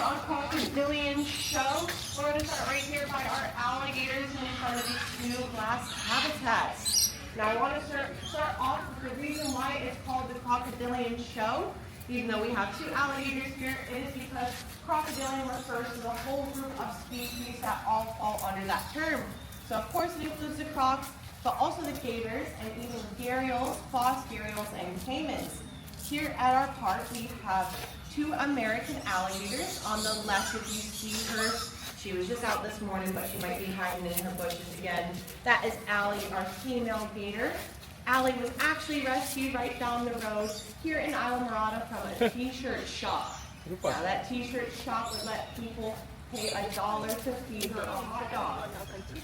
our crocodilian show. We're going to start right here by our alligators in front of these two glass habitats. Now I want to start off with the reason why it's called the crocodilian show. Even though we have two alligators here, it is because crocodilian refers to the whole group of species that all fall under that term. So of course it includes the crocs, but also the gators and even gharials, false gharials, and caimans. Here at our park we have two American alligators. On the left, if you see her, she was just out this morning, but she might be hiding in her bushes again. That is Allie, our female gator. Allie was actually rescued right down the road here in Islamorada from a t-shirt shop. Now that t-shirt shop would let people pay $1 to feed her a hot dog.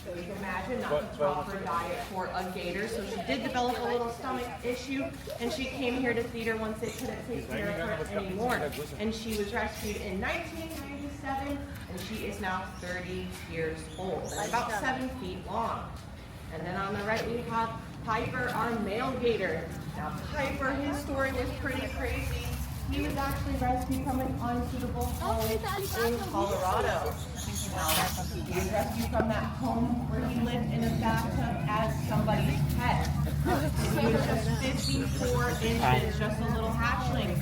So you can imagine not the proper diet for a gator. So she did develop a little stomach issue, and she came here to theater once they couldn't take care of her anymore. And she was rescued in 1997, and she is now 30 years old, and about 7 feet long. And then on the right we have Piper, our male gator. Now Piper, his story was pretty crazy. He was actually rescued from an unsuitable home in Colorado. He was rescued from that home where he lived in a bathtub as somebody's pet. He was just 54 inches, just a little hatchling.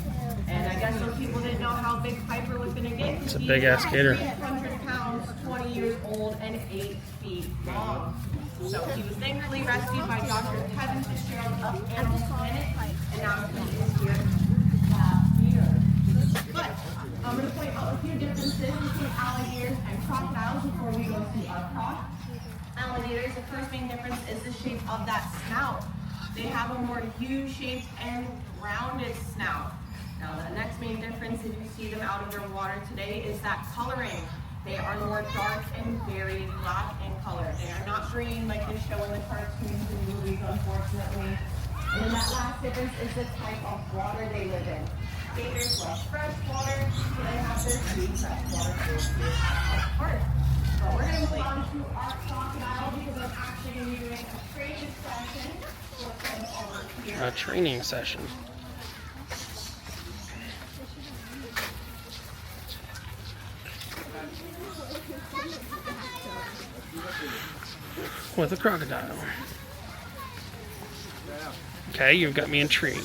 And I guess those people didn't know how big Piper was going to get. It's a big ass gator. 300 pounds, 20 years old, and 8 feet long. So he was thankfully rescued by Dr. Kevin Fitzgerald of Animal Planet, and now he is here. But I'm going to point out a few differences between alligators and crocodiles before we go to our croc. Alligators, the first main difference is the shape of that snout. They have a more U-shaped and rounded snout. Now the next main difference, if you see them out of their water today, is that coloring. They are more dark and very black in color. They are not green like they show in the cartoons and movies, unfortunately. And then that last difference is the type of water they live in. Gators love fresh water, so they have their two freshwater fish here apart. But we're going to move on to our crocodile because I'm actually going to be doing a training session. Over here. A training session. With a crocodile. Okay, you've got me intrigued.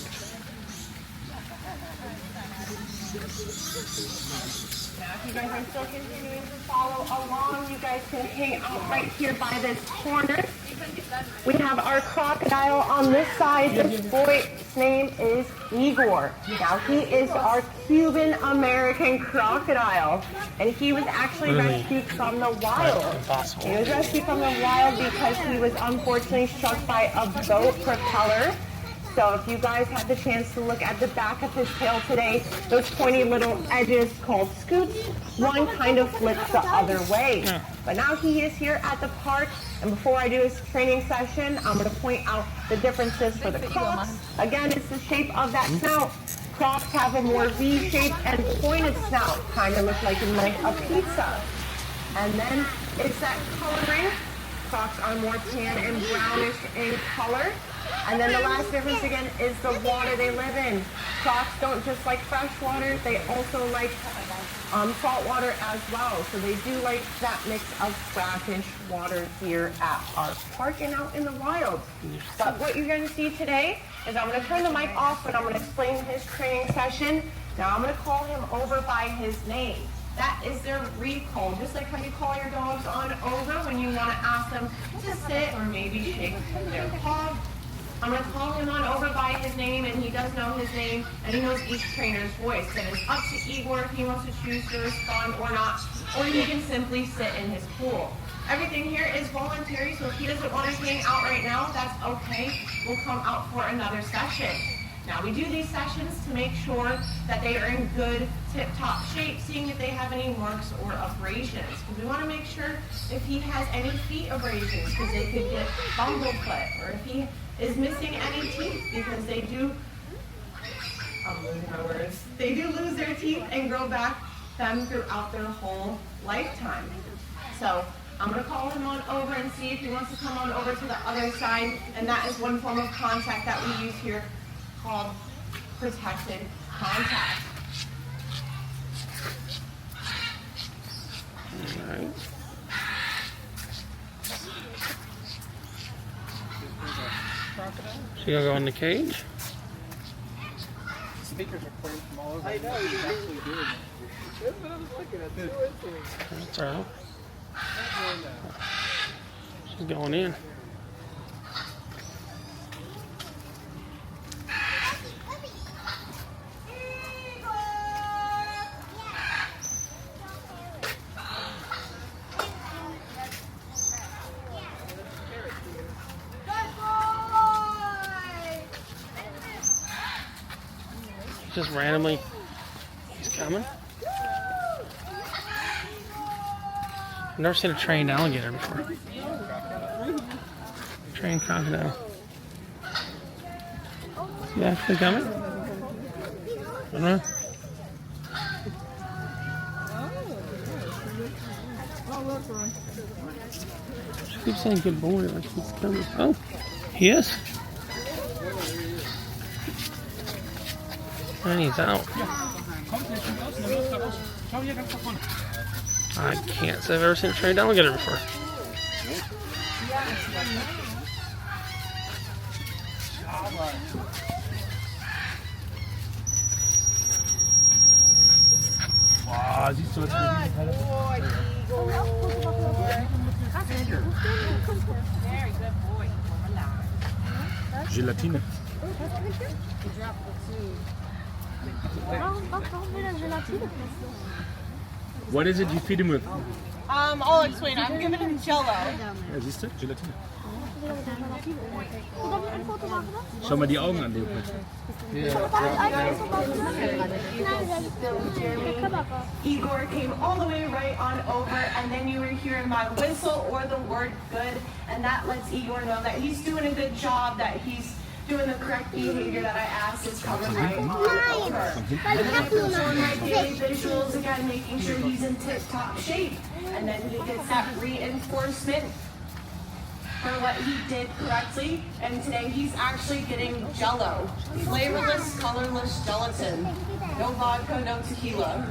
Now, if you guys are still continuing to follow along, you guys can hang out right here by this corner. We have our crocodile on this side. This boy's name is Igor. Now, he is our Cuban American crocodile, and he was actually rescued from the wild. He was rescued from the wild because he was unfortunately struck by a boat propeller. So if you guys had the chance to look at the back of his tail today, those pointy little edges called scoots, one kind of flips the other way. But now he is here at the park, and before I do his training session, I'm going to point out the differences for the crocs. Again, it's the shape of that snout. Crocs have a more V-shaped and pointed snout, kind of look like a pizza. And then it's that coloring. Crocs are more tan and brownish in color. And then the last difference again is the water they live in. Crocs don't just like fresh water, they also like salt water as well. So they do like that mix of brackish water here at our park and out in the wild. But what you're going to see today is I'm going to turn the mic off and I'm going to explain his training session. Now I'm going to call him over by his name. That is their recall, just like how you call your dogs on over when you want to ask them to sit or maybe shake their paw. I'm going to call him on over by his name, and he does know his name, and he knows each trainer's voice. And it's up to Igor if he wants to choose to respond or not, or he can simply sit in his pool. Everything here is voluntary, so if he doesn't want to hang out right now, that's okay. We'll come out for another session. Now, we do these sessions to make sure that they are in good, tip-top shape, seeing if they have any marks or abrasions. Because we want to make sure if he has any feet abrasions, because they could get bumblefoot, or if he is missing any teeth, because they do, I'm losing my words, they do lose their teeth and grow back them throughout their whole lifetime. So I'm going to call him on over and see if he wants to come on over to the other side, and that is one form of contact that we use here called protected contact. Alright. She gonna go in the cage? Speakers are playing from all over. I know, he's actually doing it. That's what I was looking at. That's her. She's going in. Just randomly, he's coming. I've never seen a trained alligator before. Trained crocodile. Is he actually coming? I don't know. She keeps saying good boy like he's coming. Oh, he is. And he's out. I can't say I've ever seen a trained alligator before. Wow, siehst du jetzt Gelatine. What is it you feed him with? I'll explain. I'm giving him Jello. Ja, siehst du? Gelatine. Schau mal die Augen an, Leopold. Igor came all the way right on over, and then you were hearing my whistle or the word good, and that lets Igor know that he's doing a good job, that he's doing the correct behavior that I asked is coming right on over. And then I'm showing my daily visuals again, making sure he's in tip-top shape, and then he gets that reinforcement for what he did correctly, and today he's actually getting Jello, flavorless, colorless gelatin. No vodka, no tequila.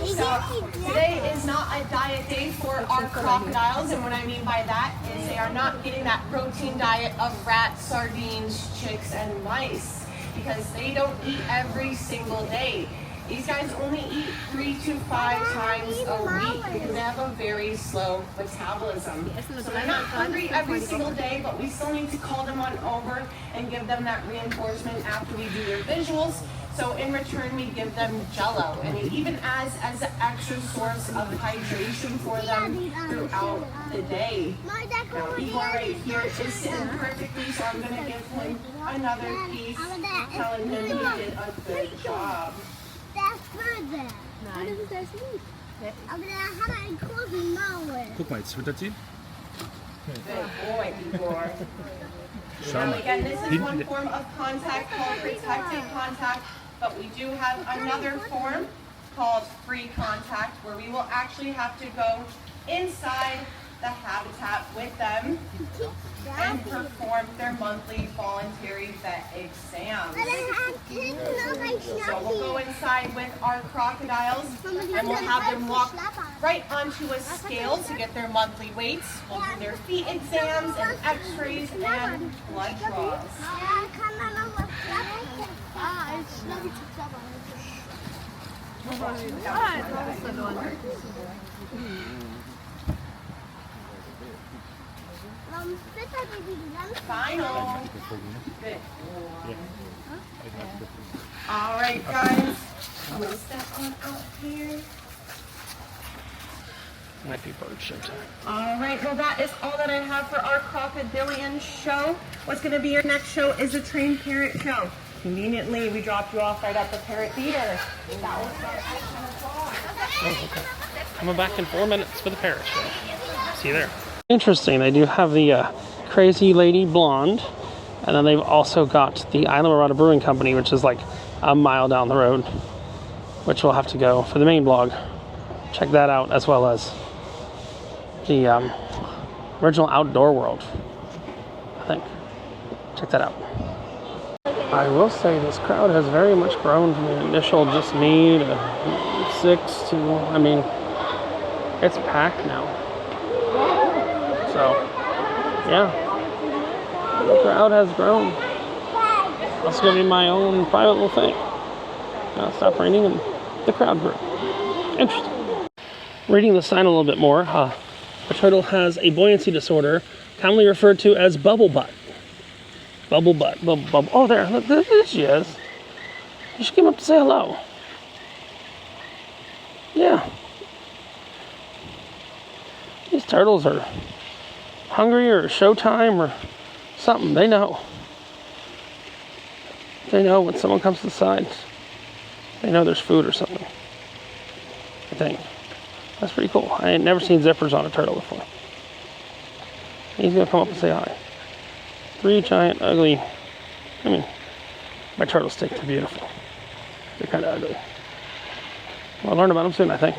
So today is not a diet day for our crocodiles, and what I mean by that is they are not getting that protein diet of rats, sardines, chicks, and mice, because they don't eat every single day. These guys only eat 3 to 5 times a week because they have a very slow metabolism. So they're not hungry every single day, but we still need to call them on over and give them that reinforcement after we do their visuals. So in return, we give them Jello, and it even adds as an extra source of hydration for them throughout the day. Now, Igor right here is sitting perfectly, so I'm going to give him another piece, telling him he did a good job. Guck mal, jetzt füttert sie. Good boy, Igor. Schau Now mal. again, this is one form of contact called protected contact, but we do have another form called free contact, where we will actually have to go inside the habitat with them and perform their monthly voluntary vet exams. So we'll go inside with our crocodiles and we'll have them walk right onto a scale to get their monthly weights. We'll do their feet exams and x-rays and blood draws. Final. Good. All right, guys. I'm going to step on out here. Might be bird show time. All right, well, that is all that I have for our crocodilian show. What's going to be your next show is a trained parrot show. Conveniently, we dropped you off right at the parrot theater. That will start at 10 o'clock. Oh, okay. Coming back in 4 minutes for the parrot show. See you there. Interesting, they do have the Crazy Lady Blonde, and then they've also got the Isla Mirada Brewing Company, which is like a mile down the road, which we'll have to go for the main blog. Check that out, as well as the original Outdoor World, I think. Check that out. I will say this crowd has very much grown from the initial just me to 6 to, I mean, It's packed now. So, yeah. The crowd has grown. That's going to be my own private little thing. Now it stopped raining and the crowd grew. Interesting. Reading the sign a little bit more, a turtle has a buoyancy disorder, commonly referred to as bubble butt. Bubble butt, bubble. Oh, there, look, there she is. She came up to say hello. Yeah. These turtles are hungry or showtime or something. They know. They know when someone comes to the side. They know there's food or something. I think. That's pretty cool. I ain't never seen zippers on a turtle before. He's gonna come up and say hi. 3 giant, ugly. I mean, my turtles think they're beautiful. They're kind of ugly. I'll learn about them soon, I think.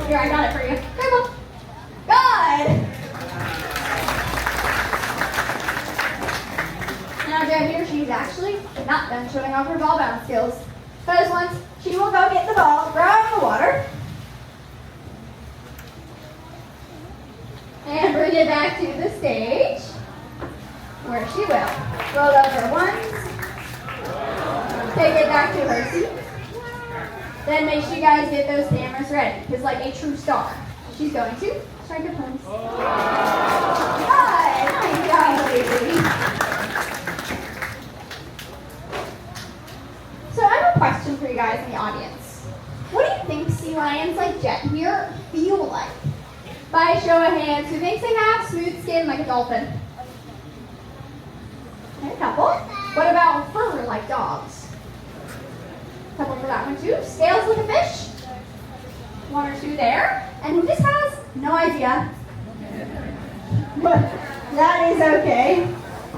Here, I got it for you. Careful. Good. Now down here, she's actually not done showing off her ball bounce skills. Because once she will go get the ball, throw it in the water, and bring it back to the stage, where she will roll over once, take it back to her seat. Then make sure you guys get those cameras ready, because like a true star, she's going to strike a pose. Hi, nice job, baby. So I have a question for you guys in the audience. What do you think sea lions like Jet here feel like? By a show of hands, who thinks they have smooth skin like a dolphin? Okay, a couple. What about fur like dogs? Couple for that one too. Scales like a fish. 1 or 2 there. And who this has? No idea. But that is okay.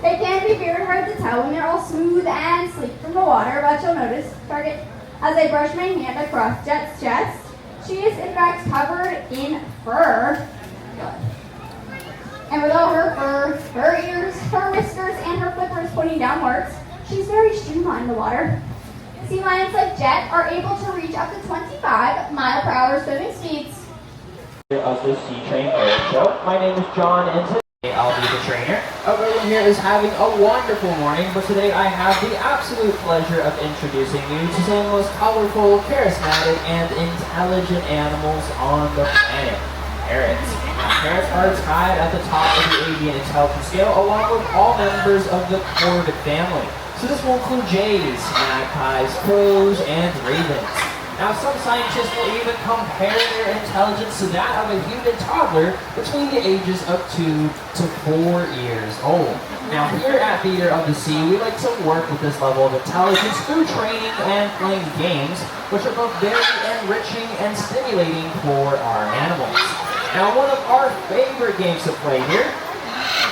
They can be very hard to tell when they're all smooth and sleek from the water, but you'll notice, target, as I brush my hand across Jet's chest, she is in fact covered in fur. Good. And with all her fur, her ears, her whiskers, and her flippers pointing downwards, she's very streamlined in the water. Sea lions like Jet are able to reach up to 25 mile-per-hour swimming speeds. Of the Sea Train Parrot Show. My name is John, and today I'll be the trainer. Everyone here is having a wonderful morning, but today I have the absolute pleasure of introducing you to some of the most colorful, charismatic, and intelligent animals on the planet. Parrots. Parrots are tied at the top of the avian intelligence scale, along with all members of the corvid family. So this will include jays, magpies, crows, and ravens. Now some scientists will even compare their intelligence to that of a human toddler between the ages of 2 to 4 years old. Now here at Theater of the Sea, we like to work with this level of intelligence through training and playing games, which are both very enriching and stimulating for our animals. Now one of our favorite games to play here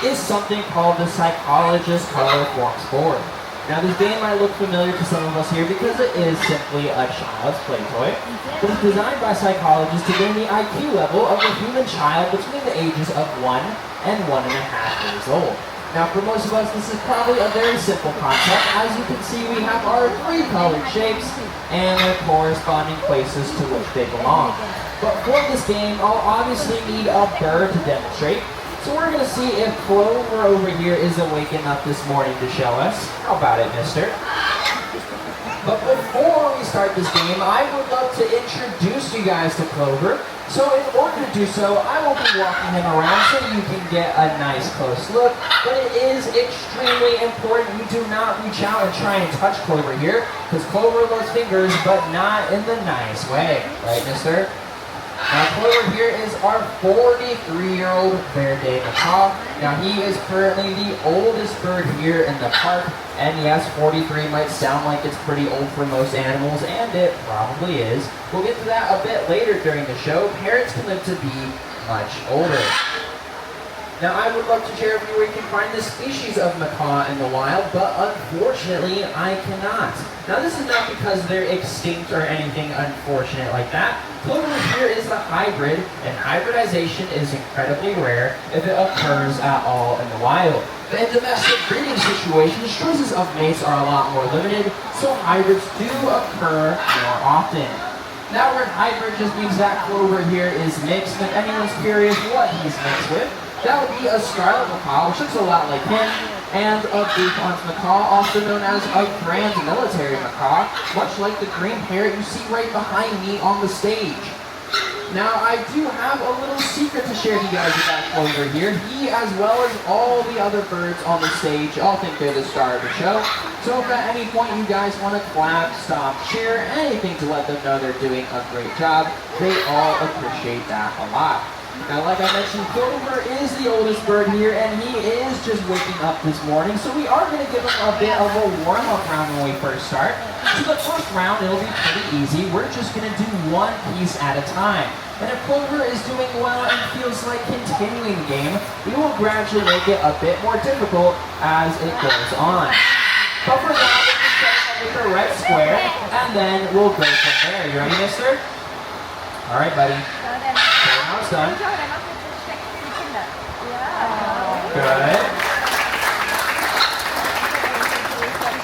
is something called the Psychologist Color Forms Board. Now this game might look familiar to some of us here because it is simply a child's play toy. It was designed by psychologists to gain the IQ level of the human child between the ages of 1 and 1.5 years old. Now for most of us this is probably a very simple concept. As you can see we have our 3 colored shapes and their corresponding places to which they belong. But for this game, I'll obviously need a bird to demonstrate. So we're going to see if Clover over here is awakened up this morning to show us. How about it, mister? But before we start this game, I would love to introduce you guys to Clover. So in order to do so, I will be walking him around so you can get a nice close look. But it is extremely important you do not reach out and try and touch Clover here, because Clover loves fingers, but not in the nice way. Right, mister? Now Clover here is our 43-year-old Verde macaw. Now he is currently the oldest bird here in the park. And yes, 43 might sound like it's pretty old for most animals, and it probably is. We'll get to that a bit later during the show. Parrots can live to be much older. Now I would love to share with you where you can find this species of macaw in the wild, but unfortunately I cannot. Now this is not because they're extinct or anything unfortunate like that. Clover here is the hybrid, and hybridization is incredibly rare if it occurs at all in the wild. But in domestic breeding situations, choices of mates are a lot more limited, so hybrids do occur more often. That word hybrid just means that Clover here is mixed, and if anyone's curious what he's mixed with, that would be a scarlet macaw, which looks a lot like him, and a bouffant macaw, also known as a grand military macaw, much like the green parrot you see right behind me on the stage. Now, I do have a little secret to share with you guys about Clover here. He, as well as all the other birds on the stage, all think they're the star of the show. So if at any point you guys want to clap, stop, cheer, anything to let them know they're doing a great job, they all appreciate that a lot. Now, like I mentioned, Clover is the oldest bird here, and he is just waking up this morning, so we are going to give him a bit of a warm-up round when we first start. So the first round, it'll be pretty easy. We're just going to do one piece at a time. And if Clover is doing well and feels like continuing the game, we will gradually make it a bit more difficult as it goes on. But for now, we're just starting off with the red square, and then we'll go from there. You ready, mister? All right, buddy. Now it's done. Good.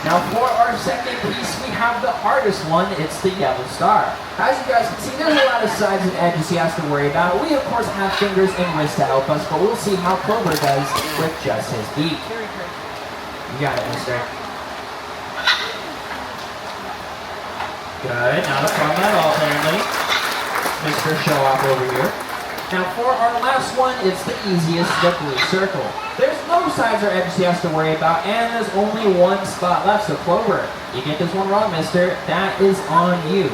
Now for our second piece, we have the hardest one. It's the yellow star. As you guys can see, there's a lot of sides and edges he has to worry about. We, of course, have fingers and wrists to help us, but we'll see how Clover does with just his beak. You got it, mister. Good. Not a problem at all, apparently. Mr. Show Off over here. Now for our last one, it's the easiest, the blue circle. There's no sides or edges he has to worry about, and there's only one spot left, so Clover, you get this one wrong, mister, that is on you.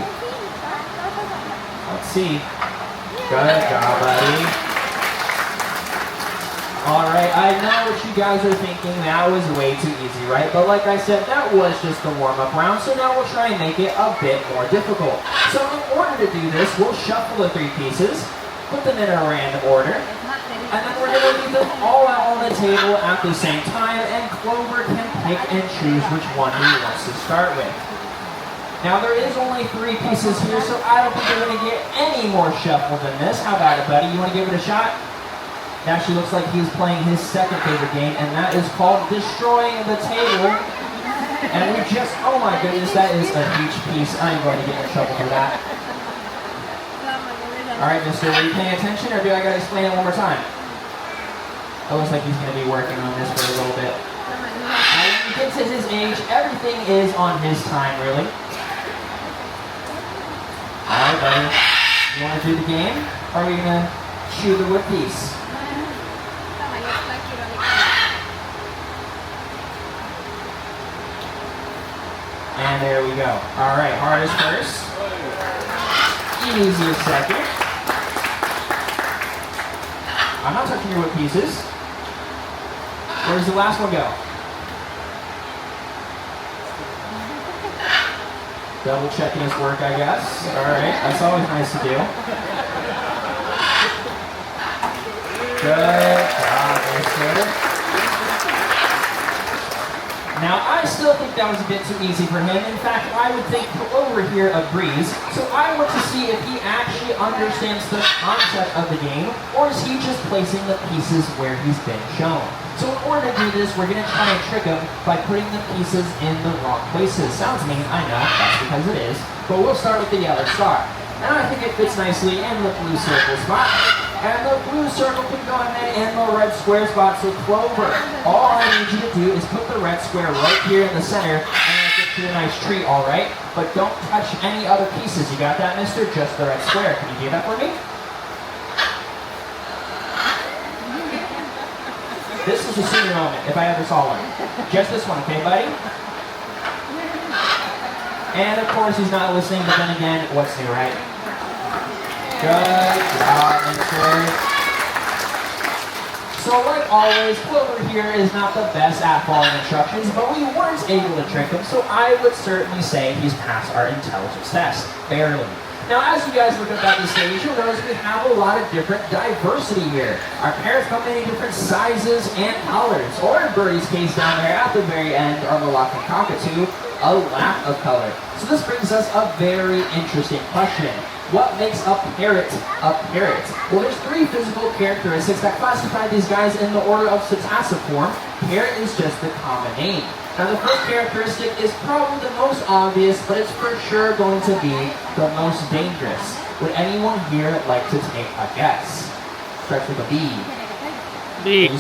Let's see. Good job, buddy. Alright, I know what you guys are thinking, that was way too easy, right? But like I said, that was just the warm-up round, so now we'll try and make it a bit more difficult. So in order to do this, we'll shuffle the three pieces, put them in a random order, and then we're going to leave them all out on the table at the same time, and Clover can pick and choose which one he wants to start with. Now there is only three pieces here, so I don't think you're going to get any more shuffle than this. How about it, buddy? You want to give it a shot? It actually looks like he's playing his second favorite game, and that is called Destroying the Table. And we just, oh my goodness, that is a huge piece. I am going to get in trouble for that. Alright, mister, are you paying attention, or do I gotta explain it one more time? It looks like he's gonna be working on this for a little bit. Now, when he gets to his age, everything is on his time, really. Alright, buddy. You wanna do the game? Or are we gonna chew the wood piece? And there we go. Alright, hardest first. Easiest second. I'm not touching your wood pieces. Where does the last one go? Double checking his work, I guess. Alright, that's always nice to do. Good job, mister. Now, I still think that was a bit too easy for him. In fact, I would think Clover here agrees. So I want to see if he actually understands the concept of the game, or is he just placing the pieces where he's been shown. So in order to do this, we're going to try and trick him by putting the pieces in the wrong places. Sounds mean, I know, that's because it is. But we'll start with the yellow star. And I think it fits nicely in the blue circle spot. And the blue circle can go in the red square spot, so Clover. All I need you to do is put the red square right here in the center, and it'll get you a nice tree, all right? But don't touch any other pieces. You got that, mister? Just the red square. Can you do that for me? This is a senior moment, if I ever saw one. Just this one, okay, buddy? And of course, he's not listening, but then again, what's new, right? Good job, mister. So like always, Clover here is not the best at following instructions, but we weren't able to trick him, so I would certainly say he's passed our intelligence test. Barely. Now, as you guys look up at the stage, you'll notice we have a lot of different diversity here. Our parrots come in different sizes and colors, or in Birdie's case down there at the very end, our Malaccan cockatoo, a lack of color. So this brings us a very interesting question. What makes a parrot a parrot? Well, there's 3 physical characteristics that classify these guys in the order of cetaciform. Parrot is just the common name. Now, the first characteristic is probably the most obvious, but it's for sure going to be the most dangerous. Would anyone here like to take a guess? Starts with a B. Beak.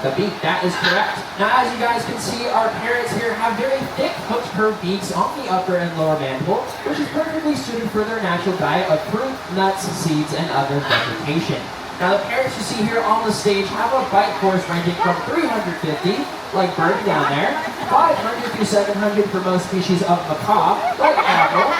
The beak, that is correct. Now, as you guys can see, our parrots here have very thick hooked curved beaks on the upper and lower mandible, which is perfectly suited for their natural diet of fruit, nuts, seeds, and other vegetation. Now, the parrots you see here on the stage have a bite force ranging from 350, like Bird down there, 500 to 700 for most species of macaw, like Admiral,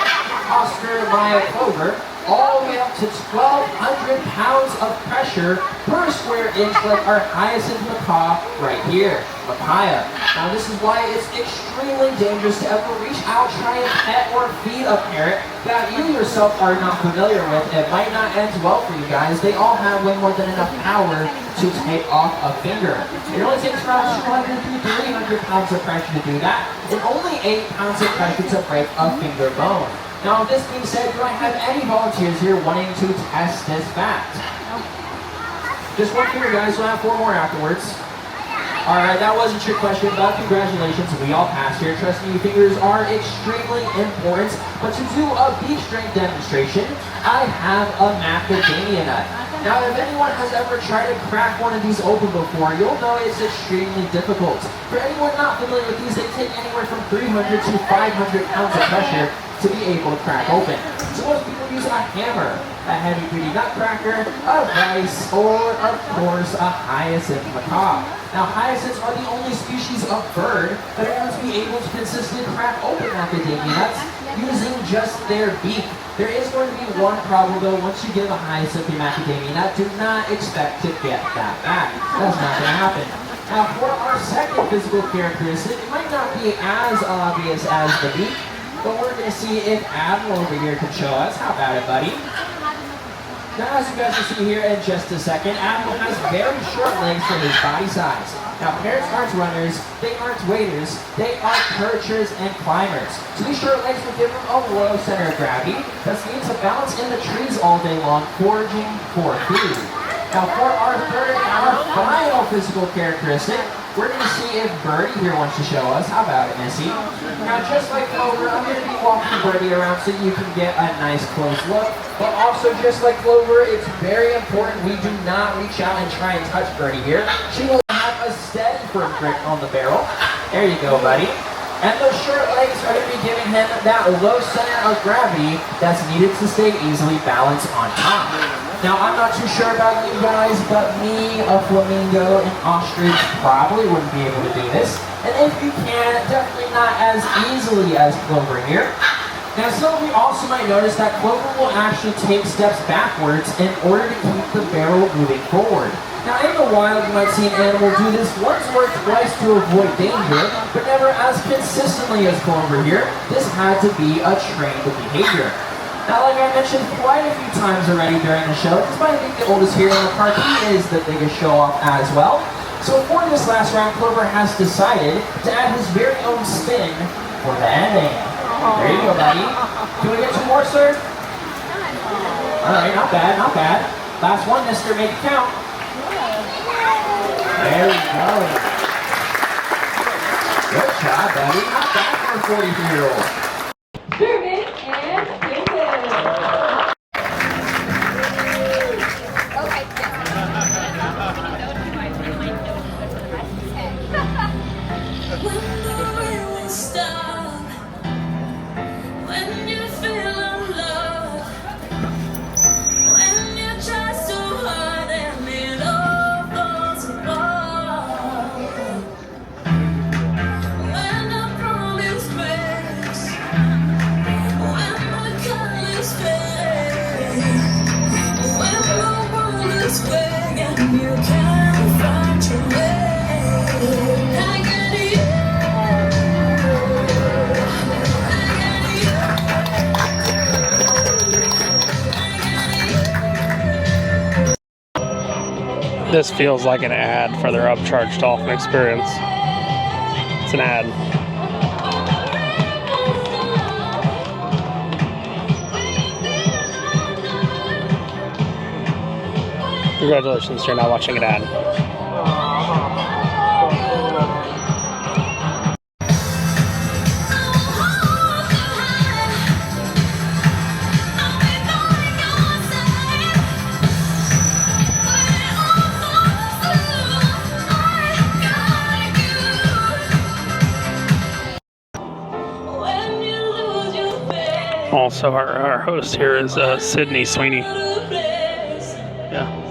Oscar, Maya, Clover, all the way up to 1,200 pounds of pressure per square inch like our hyacinth macaw right here, Micaiah. Now this is why it's extremely dangerous to ever reach out, try and pet or feed a parrot that you yourself are not familiar with. It might not end well for you guys. They all have way more than enough power to take off a finger. It only takes around 200 to 300 pounds of pressure to do that, and only 8 pounds of pressure to break a finger bone. Now, with this being said, do I have any volunteers here wanting to test this fact? Just one finger, guys. We'll have 4 more afterwards. All right, that was a trick question, but congratulations, we all passed here. Trust me, fingers are extremely important. But to do a beak strength demonstration, I have a macadamia nut. Now, if anyone has ever tried to crack one of these open before, you'll know it's extremely difficult. For anyone not familiar with these, they take anywhere from 300 to 500 pounds of pressure to be able to crack open. So most people use a hammer, a heavy-duty nutcracker, a vice, or of course a hyacinth macaw. Now hyacinths are the only species of bird that are able to be able to consistently crack open macadamia nuts using just their beak. There is going to be one problem though. Once you give a hyacinth a macadamia nut, do not expect to get that back. That's not going to happen. Now for our second physical characteristic, it might not be as obvious as the beak, but we're going to see if Admiral over here can show us. How about it, buddy? Now, as you guys will see here in just a second, Admiral has very short legs for his body size. Now, parrots aren't runners, they aren't waders, they are perchers and climbers. So these short legs will give them a low center of gravity that's needed to balance in the trees all day long, foraging for food. Now, for our third and our final physical characteristic, we're going to see if Birdie here wants to show us. How about it, Missy? Now, just like Clover, I'm going to be walking Birdie around so you can get a nice close look. But also, just like Clover, it's very important we do not reach out and try and touch Birdie here. She will have a steady firm grip on the barrel. There you go, buddy. And those short legs are going to be giving him that low center of gravity that's needed to stay easily balanced on top. Now, I'm not too sure about you guys, but me, a flamingo, and ostrich probably wouldn't be able to do this. And if you can, definitely not as easily as Clover here. Now, some of you also might notice that Clover will actually take steps backwards in order to keep the barrel moving forward. Now, in the wild, you might see an animal do this once or twice to avoid danger, but never as consistently as Clover here. This had to be a trained behavior. Now, like I mentioned quite a few times already during the show, despite being the oldest here in the park, he is the biggest show-off as well. So for this last round, Clover has decided to add his very own spin for the ending. There you go, buddy. Can we get 2 more, sir? Alright, not bad, not bad. Last one, mister, make it count. There we go. Good job, buddy. Not bad for a 43-year-old. German and Jacob. This feels like an ad for their upcharged Dolphin experience. It's an ad. Congratulations, you're now watching an ad. Also, our host here is Sydney Sweeney. Yeah.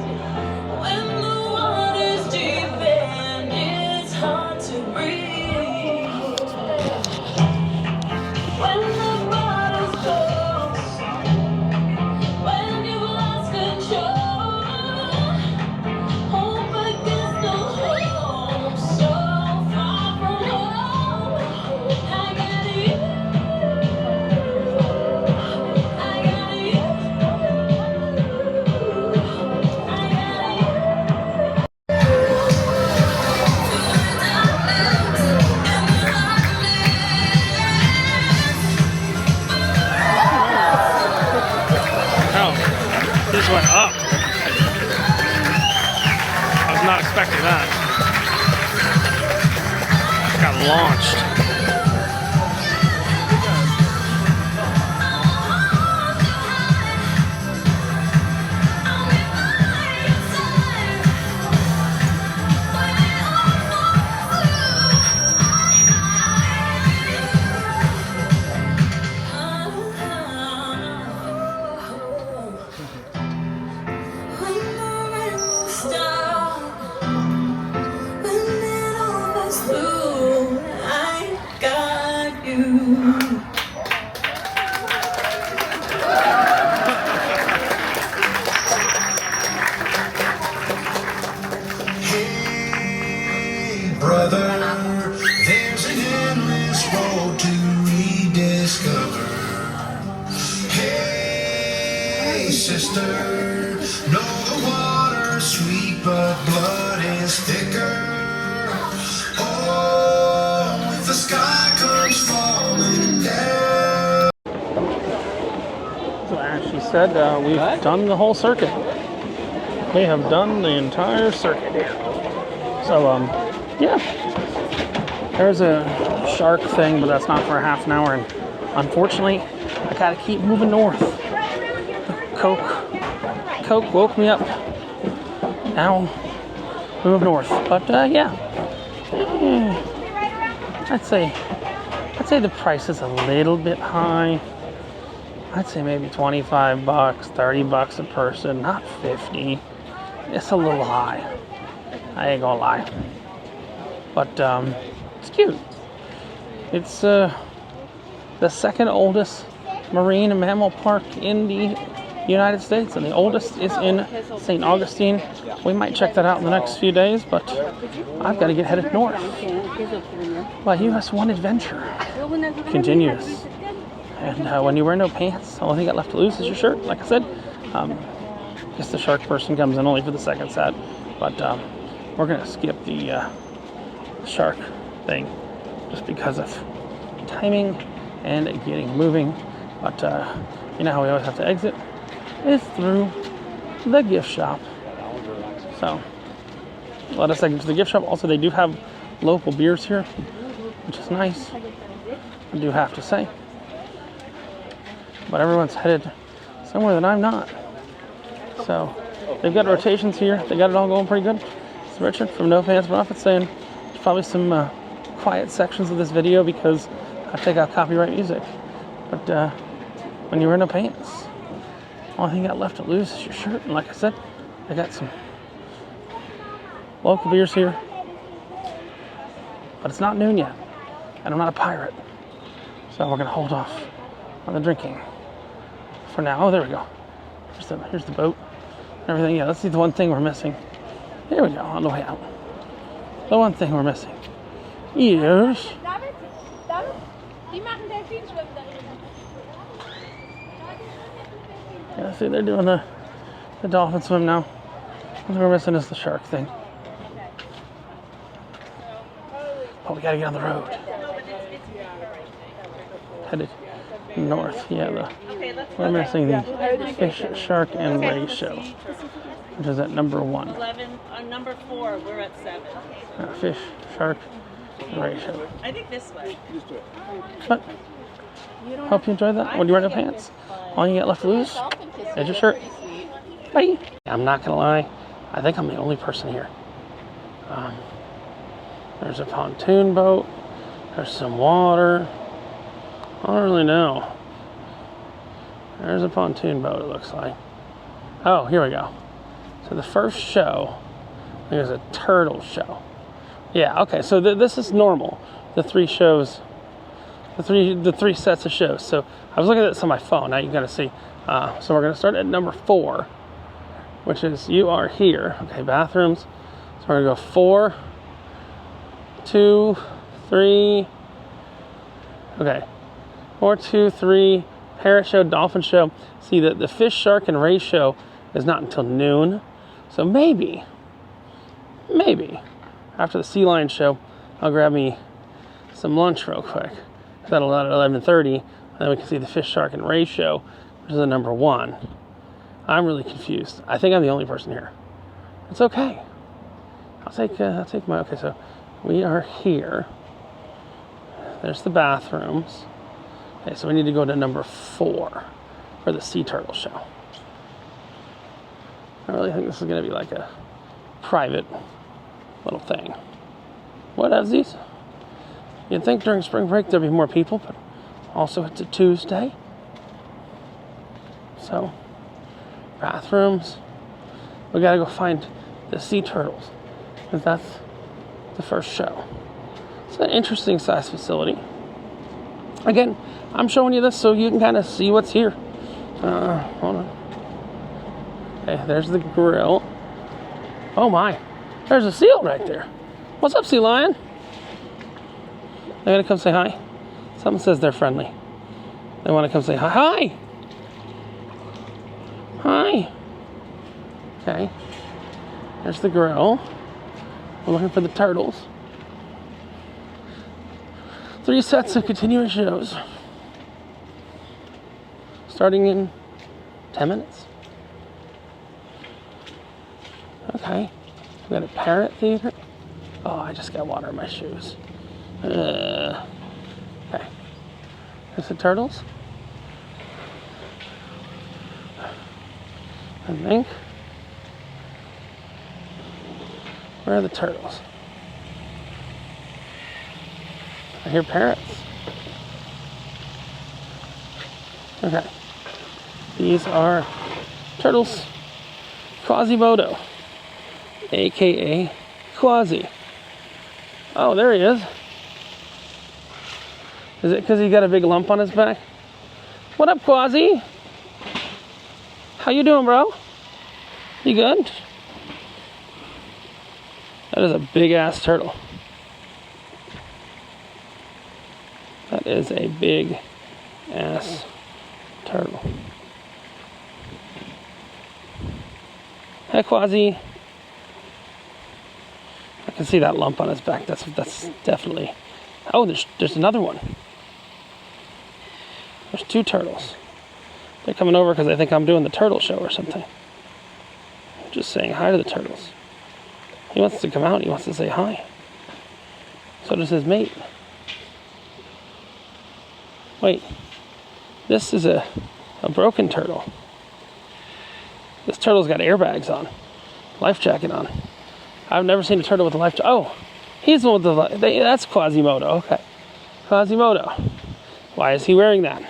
This went up. I was not expecting that. Got launched. Sister, know the water's sweet, but blood is thicker. Oh, if the sky comes falling down. So as she said, we've done the whole circuit. We have done the entire circuit here. So, yeah. There's a shark thing, but that's not for a half an hour. And unfortunately, I gotta keep moving north. Coke woke me up. Now move north. But yeah, I'd say the price is a little bit high. I'd say maybe $25, $30 a person, not 50. It's a little high. I ain't gonna lie. But it's cute. It's the second oldest marine and mammal park in the United States, and the oldest is in St. Augustine. We might check that out in the next few days, but I've got to get headed north. My US 1 adventure continues. And when you wear no pants, the only thing you got left to lose is your shirt. Like I said, I guess the shark person comes in only for the second set, but we're going to skip the shark thing just because of timing and getting moving. But you know how we always have to exit? Is through the gift shop. So let us exit to the gift shop. Also, they do have local beers here, which is nice, I do have to say. But everyone's headed somewhere that I'm not. So they've got rotations here. They got it all going pretty good. It's Richard from NoPants Profit saying there's probably some quiet sections of this video because I take out copyright music. But when you're in no pants, only thing you got left to lose is your shirt. And like I said, I got some local beers here, but it's not noon yet, and I'm not a pirate, so we're gonna hold off on the drinking for now. Oh, there we go. Here's the boat and everything. Yeah, let's see the one thing we're missing. Here we go, on the way out. The one thing we're missing is... Yeah, see, they're doing the dolphin swim now. What we're missing is the shark thing. Oh, we gotta get on the road. Headed north. Yeah, we're missing the fish, shark, and ray show, which is at number 1. 11, number 4, we're at 7. Fish, shark, and ray show. I think this way. But hope you enjoyed that. When you wear no pants, all you got left to lose is your shirt. Bye. I'm not gonna lie, I think I'm the only person here. There's a pontoon boat. There's some water. I don't really know. There's a pontoon boat, it looks like. Oh, here we go. So the first show, I think it was a turtle show. Yeah, okay, so this is normal. The 3 shows, the three sets of shows. So I was looking at this on my phone. Now you gotta see. So we're gonna start at number 4, which is you are here. Okay, bathrooms. So we're gonna go 4, 2, 3. Okay, 4, 2, 3. Parrot show, dolphin show. See, the fish, shark, and ray show is not until noon. So maybe after the sea lion show, I'll grab me some lunch real quick. That'll at 11:30, and then we can see the fish, shark, and ray show, which is the number 1. I'm really confused. I think I'm the only person here. It's okay. I'll take my. Okay, so we are here. There's the bathrooms. Okay, so we need to go to number 4 for the sea turtle show. I really think this is going to be like a private little thing. What has these? You'd think during spring break there'd be more people, but also it's a Tuesday. So, bathrooms. We got to go find the sea turtles, because that's the first show. It's an interesting size facility. Again, I'm showing you this so you can kind of see what's here. Hold on. Okay, there's the grill. Oh my, there's a seal right there. What's up, sea lion? They gotta come say hi. Something says they're friendly. They want to come say hi. Hi! Hi! Okay, there's the grill. We're looking for the turtles. 3 sets of continuous shows. Starting in 10 minutes. Okay. We got a Parrot theater. Oh, I just got water in my shoes. Okay. There's the turtles. I think. Where are the turtles? I hear parrots. Okay. These are turtles. Quasimodo, aka Quasi. Oh, there he is. Is it because he got a big lump on his back? What up, Quasi? How you doing, bro? You good? That is a big ass turtle. That is a big ass turtle. Hey, Quasi. I can see that lump on his back. That's definitely. Oh, there's another one. There's 2 turtles. They're coming over because they think I'm doing the turtle show or something. I'm just saying hi to the turtles. He wants to come out. He wants to say hi. So does his mate. Wait. This is a broken turtle. This turtle's got airbags on. Life jacket on. I've never seen a turtle with a life jacket. Oh, He's the one with the... That's Quasimodo, okay. Quasimodo. Why is he wearing that?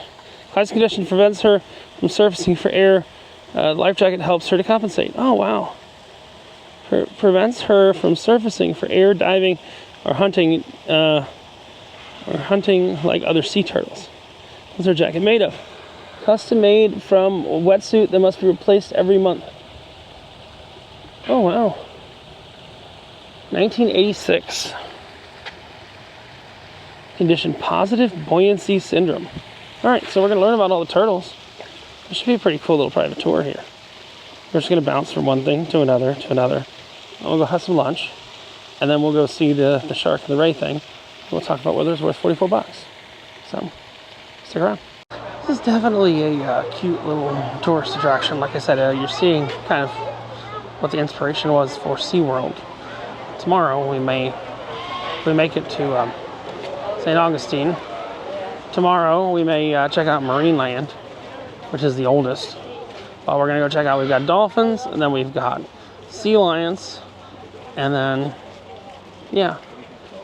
Ice condition prevents her from surfacing for air. Life jacket helps her to compensate. Oh, wow. Prevents her from surfacing for air, diving, or hunting like other sea turtles. What's her jacket made of? Custom made from a wetsuit that must be replaced every month. Oh, wow. 1986. Condition positive buoyancy syndrome. Alright, so we're going to learn about all the turtles. This should be a pretty cool little private tour here. We're just going to bounce from one thing to another to another. And we'll go have some lunch. And then we'll go see the shark and the ray thing. We'll talk about whether it's worth 44 bucks. So, stick around. This is definitely a cute little tourist attraction. Like I said, you're seeing kind of what the inspiration was for SeaWorld. Tomorrow we make it to St. Augustine. Tomorrow we may check out Marineland, which is the oldest. But we're gonna go check out, we've got dolphins, and then we've got sea lions, and then, yeah,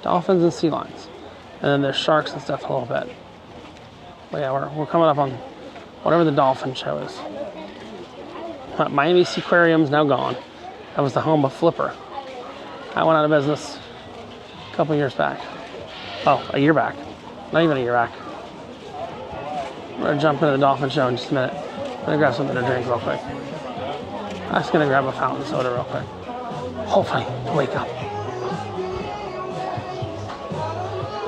dolphins and sea lions. And then there's sharks and stuff a little bit. But yeah, we're coming up on whatever the dolphin show is. Miami Seaquarium's now gone. That was the home of Flipper. That went out of business a couple years back. Oh, a year back. Not even a year back. We're gonna jump into the dolphin show in just a minute. I'm gonna grab something to drink real quick. I'm just gonna grab a fountain soda real quick. Hopefully, to wake up.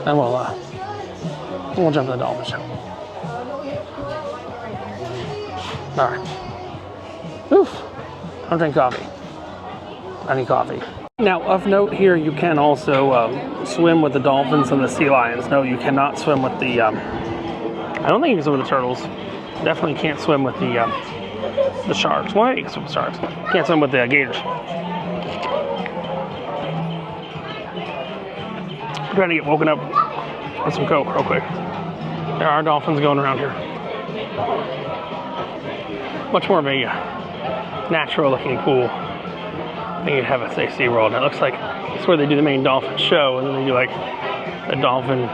Then we'll jump in the dolphin show. All right. Oof. I don't drink coffee. I need coffee. Now, of note here, you can also swim with the dolphins and the sea lions. No, you cannot swim with the... I don't think you can swim with the turtles. Definitely can't swim with the sharks. Well, you can swim with sharks. Can't swim with the gators. I'm trying to get woken up with some Coke real quick. There are dolphins going around here. Much more of a natural looking pool than you'd have at, say, SeaWorld. It looks like it's where they do the main dolphin show, and then they do like the dolphin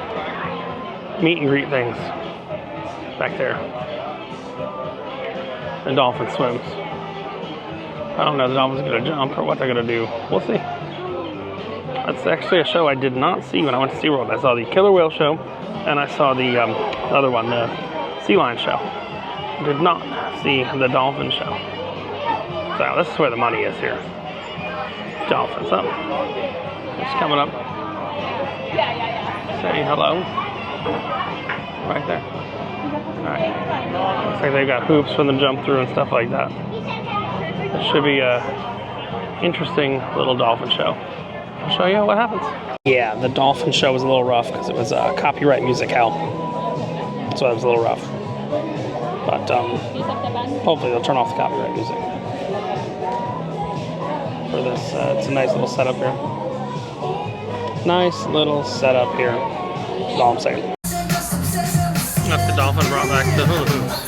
meet and greet things back there. The dolphin swims. I don't know if the dolphin's gonna jump or what they're gonna do. We'll see. That's actually a show I did not see when I went to SeaWorld. I saw the killer whale show, and I saw the other one, the sea lion show. I did not see the dolphin show. So this is where the money is here. Dolphins up. Just coming up. Say hello. Right there. Alright. Looks like they've got hoops for them to jump through and stuff like that. This should be a interesting little dolphin show. I'll show you what happens. Yeah, the dolphin show was a little rough because it was copyright music hell. So it was a little rough. But hopefully they'll turn off the copyright music. For this, it's a nice little setup here. Nice little setup here. That's all I'm saying. That's the dolphin brought back the hula hoops.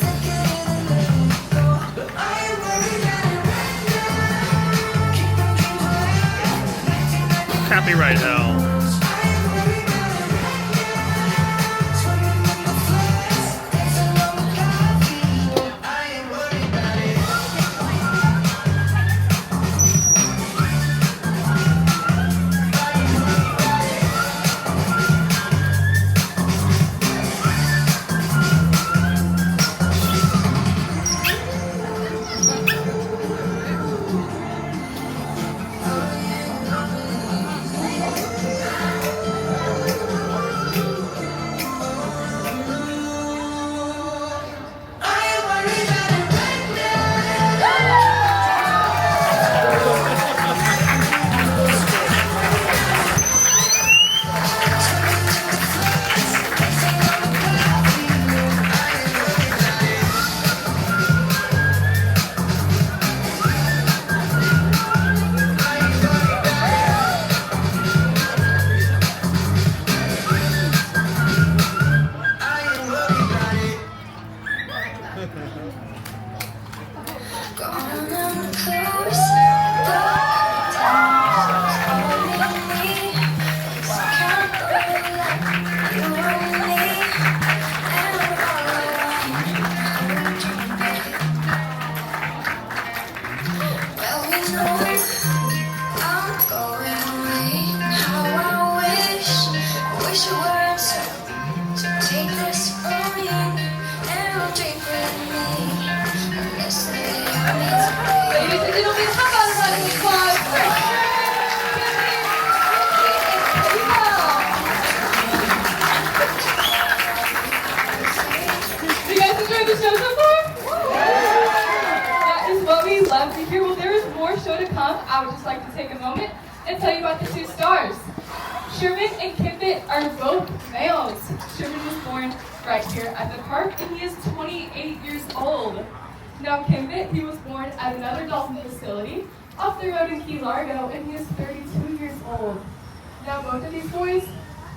Copyright hell. I would just like to take a moment and tell you about the two stars. Sherman and Kimbit are both males. Sherman was born right here at the park, and he is 28 years old. Now Kimbit, he was born at another dolphin facility off the road in Key Largo, and he is 32 years old. Now both of these boys,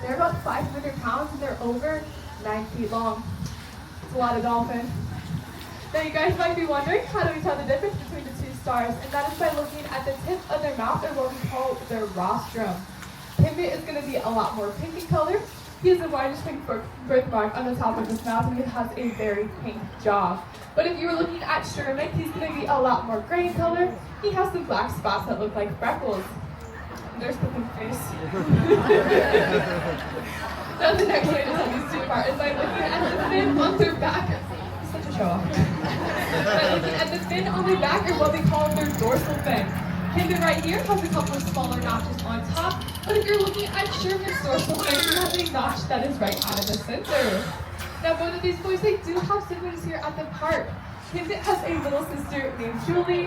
they're about 500 pounds, and they're over 9 feet long. It's a lot of dolphin. Now you guys might be wondering, how do we tell the difference between the two stars? And that is by looking at the tip of their mouth, or what we call their rostrum. Kimbit is going to be a lot more pink in color. He has the largest pink birthmark on the top of his mouth, and he has a very pink jaw. But if you were looking at Sherman, he's going to be a lot more gray in color. He has some black spots that look like freckles. There's the pink face. Now the next way to tell these two apart is by looking at the fin on their back. Such a show off. By looking at the fin on their back, or what we call their dorsal fin. Kimbit right here has a couple of smaller notches on top, but if you're looking at Sherman's dorsal fin, he has a notch that is right out of the center. Now both of these boys, they do have siblings here at the park. Kimbit has a little sister named Julie,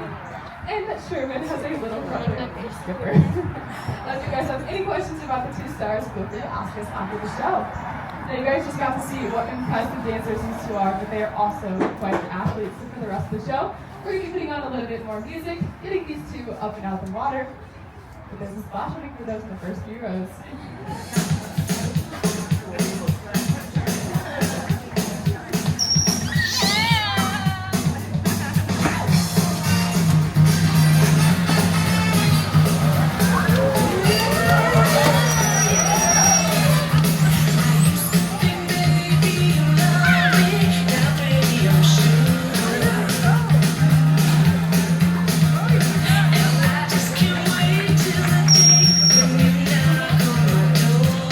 and Sherman has a little brother named Skipper. Now if you guys have any questions about the two stars, feel free to ask us after the show. Now you guys just got to see what impressive dancers these two are, but they are also quite the athletes. So for the rest of the show, we're going to be putting on a little bit more music, getting these two up and out of the water. But there's a splash running for those in the first few rows. Just can't wait till the day when we knock on my door.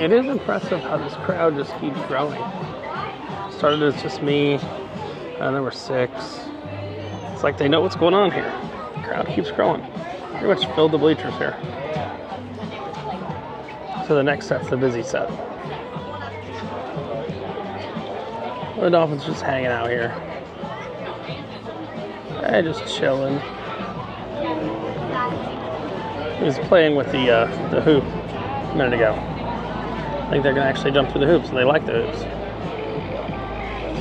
It is impressive how this crowd just keeps growing. Started as just me, and there were 6. It's like they know what's going on here. The crowd keeps growing. Pretty much filled the bleachers here. So the next set's the busy set. The Dolphins just hanging out here. Hey, just chilling. He was playing with the hoop a minute ago. I think they're gonna actually jump through the hoops, and they like the hoops.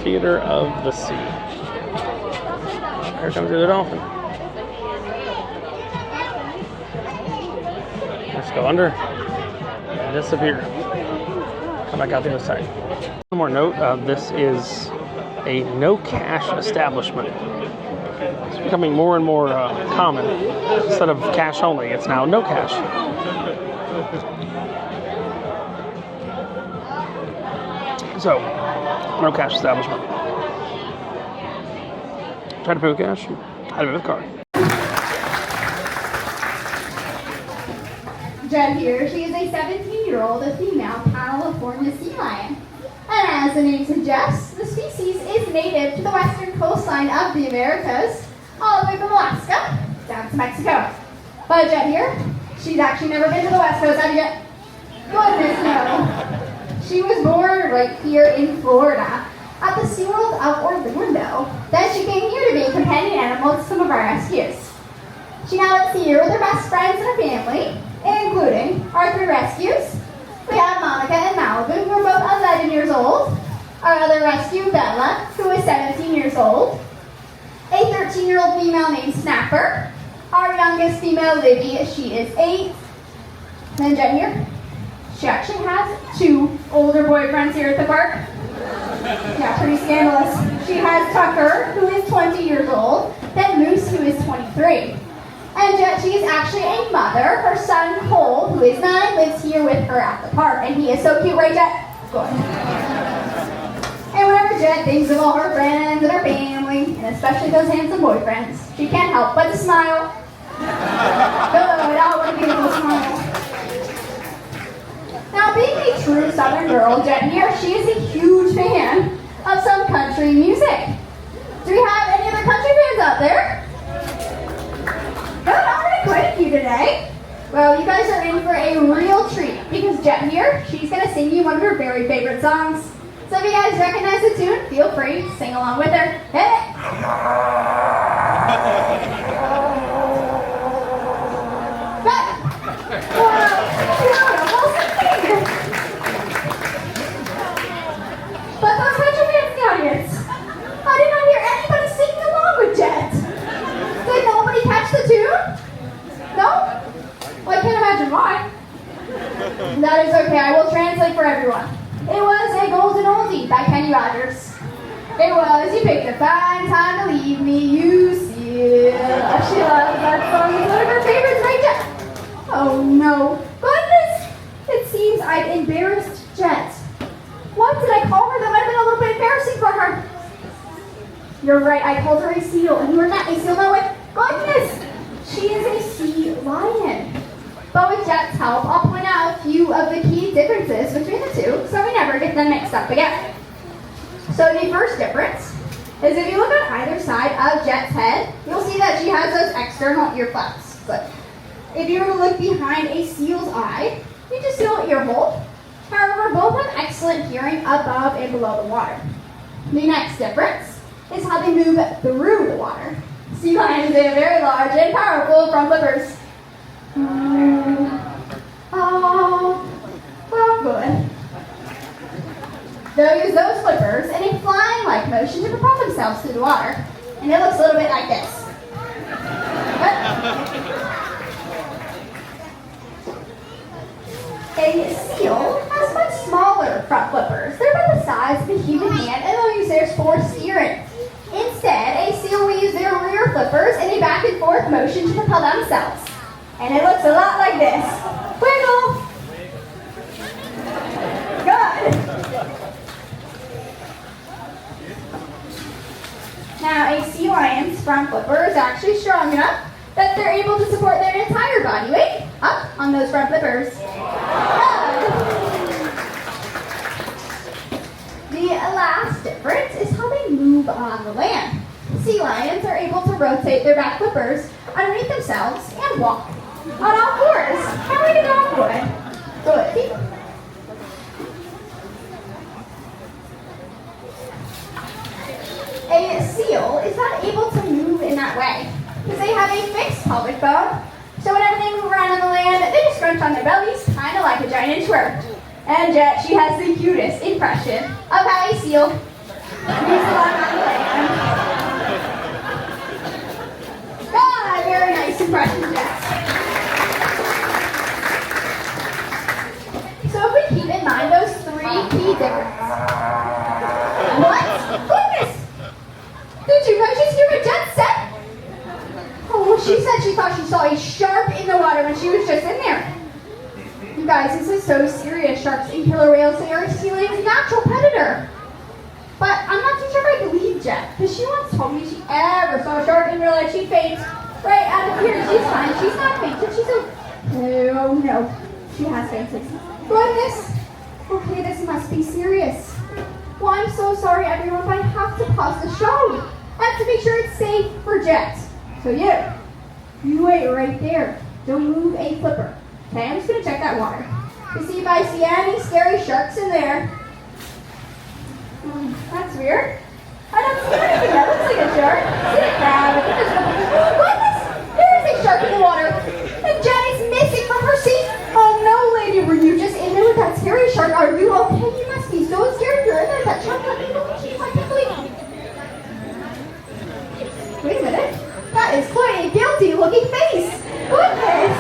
Theater of the Sea. Here comes the other dolphin. Let's go under and disappear. Come back out the other side. One more note, this is a no cash establishment. It's becoming more and more common. Instead of cash only, it's now no cash. So, no cash establishment. Try to pay with cash, I do it with a card. Jen here, she is a 17-year-old female California sea lion. And as the name suggests, the species is native to the western coastline of the Americas, all the way from Alaska down to Mexico. But Jen here, she's actually never been to the West Coast, have you yet? Goodness no. She was born right here in Florida at the SeaWorld of Orlando. Then she came here to be a companion animal to some of our rescues. She now lives here with her best friends and her family, including our 3 rescues. We have Monica and Malibu, who are both 11 years old. Our other rescue, Bella, who is 17 years old. A 13-year-old female named Snapper. Our youngest female, Libby, she is 8. Then Jen here. She actually has 2 older boyfriends here at the park. Yeah, pretty scandalous. She has Tucker, who is 20 years old, then Moose, who is 23. And Jet, she is actually a mother. Her son, Cole, who is 9, lives here with her at the park, and he is so cute, right, Jet? Good. And whenever Jet thinks of all her friends and her family, and especially those handsome boyfriends, she can't help but to smile. Good, oh, what a beautiful smile. Now, being a true Southern girl, Jen here, she is a huge fan of some country music. Do we have any other country fans out there? Good, already quite a few today. Well, you guys are in for a real treat because Jen here, she's going to sing you one of her very favorite songs. So if you guys recognize the tune, feel free to sing along with her. Hey! Good. But those country fans in the audience, I did not hear anybody singing along with Jet. Did nobody catch the tune? No? Well, I can't imagine why. That is okay, I will translate for everyone. It was a golden oldie by Kenny Rogers. It was, you picked a fine time to leave me, you see it. She loves that song, it's one of her favorites, right, Jet? Oh no. Goodness! It seems I've embarrassed Jet. What did I call her? That might have been a little bit embarrassing for her. You're right, I called her a seal, and you were not a seal, no way. Goodness! She is a sea lion. But with Jet's help, I'll point out a few of the key differences between the two, so we never get them mixed up again. So the first difference is if you look on either side of Jet's head, you'll see that she has those external ear flaps. But if you were to look behind a seal's eye, you just see a little ear hole. However, both have excellent hearing above and below the water. The next difference is how they move through the water. Sea lions have very large and powerful front flippers. Well, good. They'll use those flippers in a flying-like motion to propel themselves through the water. And it looks a little bit like this. A seal has much smaller front flippers. They're about the size of a human hand, and they'll use theirs for steering. Instead, a seal will use their rear flippers in a back and forth motion to propel themselves. And it looks a lot like this. Wiggle! Good! Now, a sea lion's front flipper is actually strong enough that they're able to support their entire body weight up on those front flippers. move on the land. Sea lions are able to rotate their back flippers underneath themselves and walk on all fours, kind of like a dog would. Good. A seal is not able to move in that way because they have a fixed pelvic bone. So whenever they move around on the land, they just scrunch on their bellies, kind of like a giant inchworm. And Jet, she has the cutest impression of how a seal moves along on the land. Ah, very nice impression, Jet. So if we keep in mind those three key differences. What? Goodness! Did you guys just hear what Jet said? Oh, she said she thought she saw a shark in the water when she was just in there. You guys, this is so serious. Sharks and killer whales, they are sea lions' natural predator. But I'm not too sure if I believe Jet, because she once told me she ever saw a shark in real life. She'd faint right out of here. She's fine. She's not fainted. She's okay. Oh, no. She has fainted. Goodness. Okay, this must be serious. Well, I'm so sorry, everyone, but I have to pause the show. I have to make sure it's safe for Jet. So you wait right there. Don't move a flipper. Okay, I'm just gonna check that water to see if I see any scary sharks in there. That's weird. I don't see anything that looks like a shark. See a crab? Oh goodness! There is a shark in the water, and Jen is missing from her seat. Oh no, lady, were you just in there with that scary shark? Are you okay? You must be so scared you're in there with that shark. Let me look. She's like Wait a minute. That is quite a guilty-looking face. Goodness.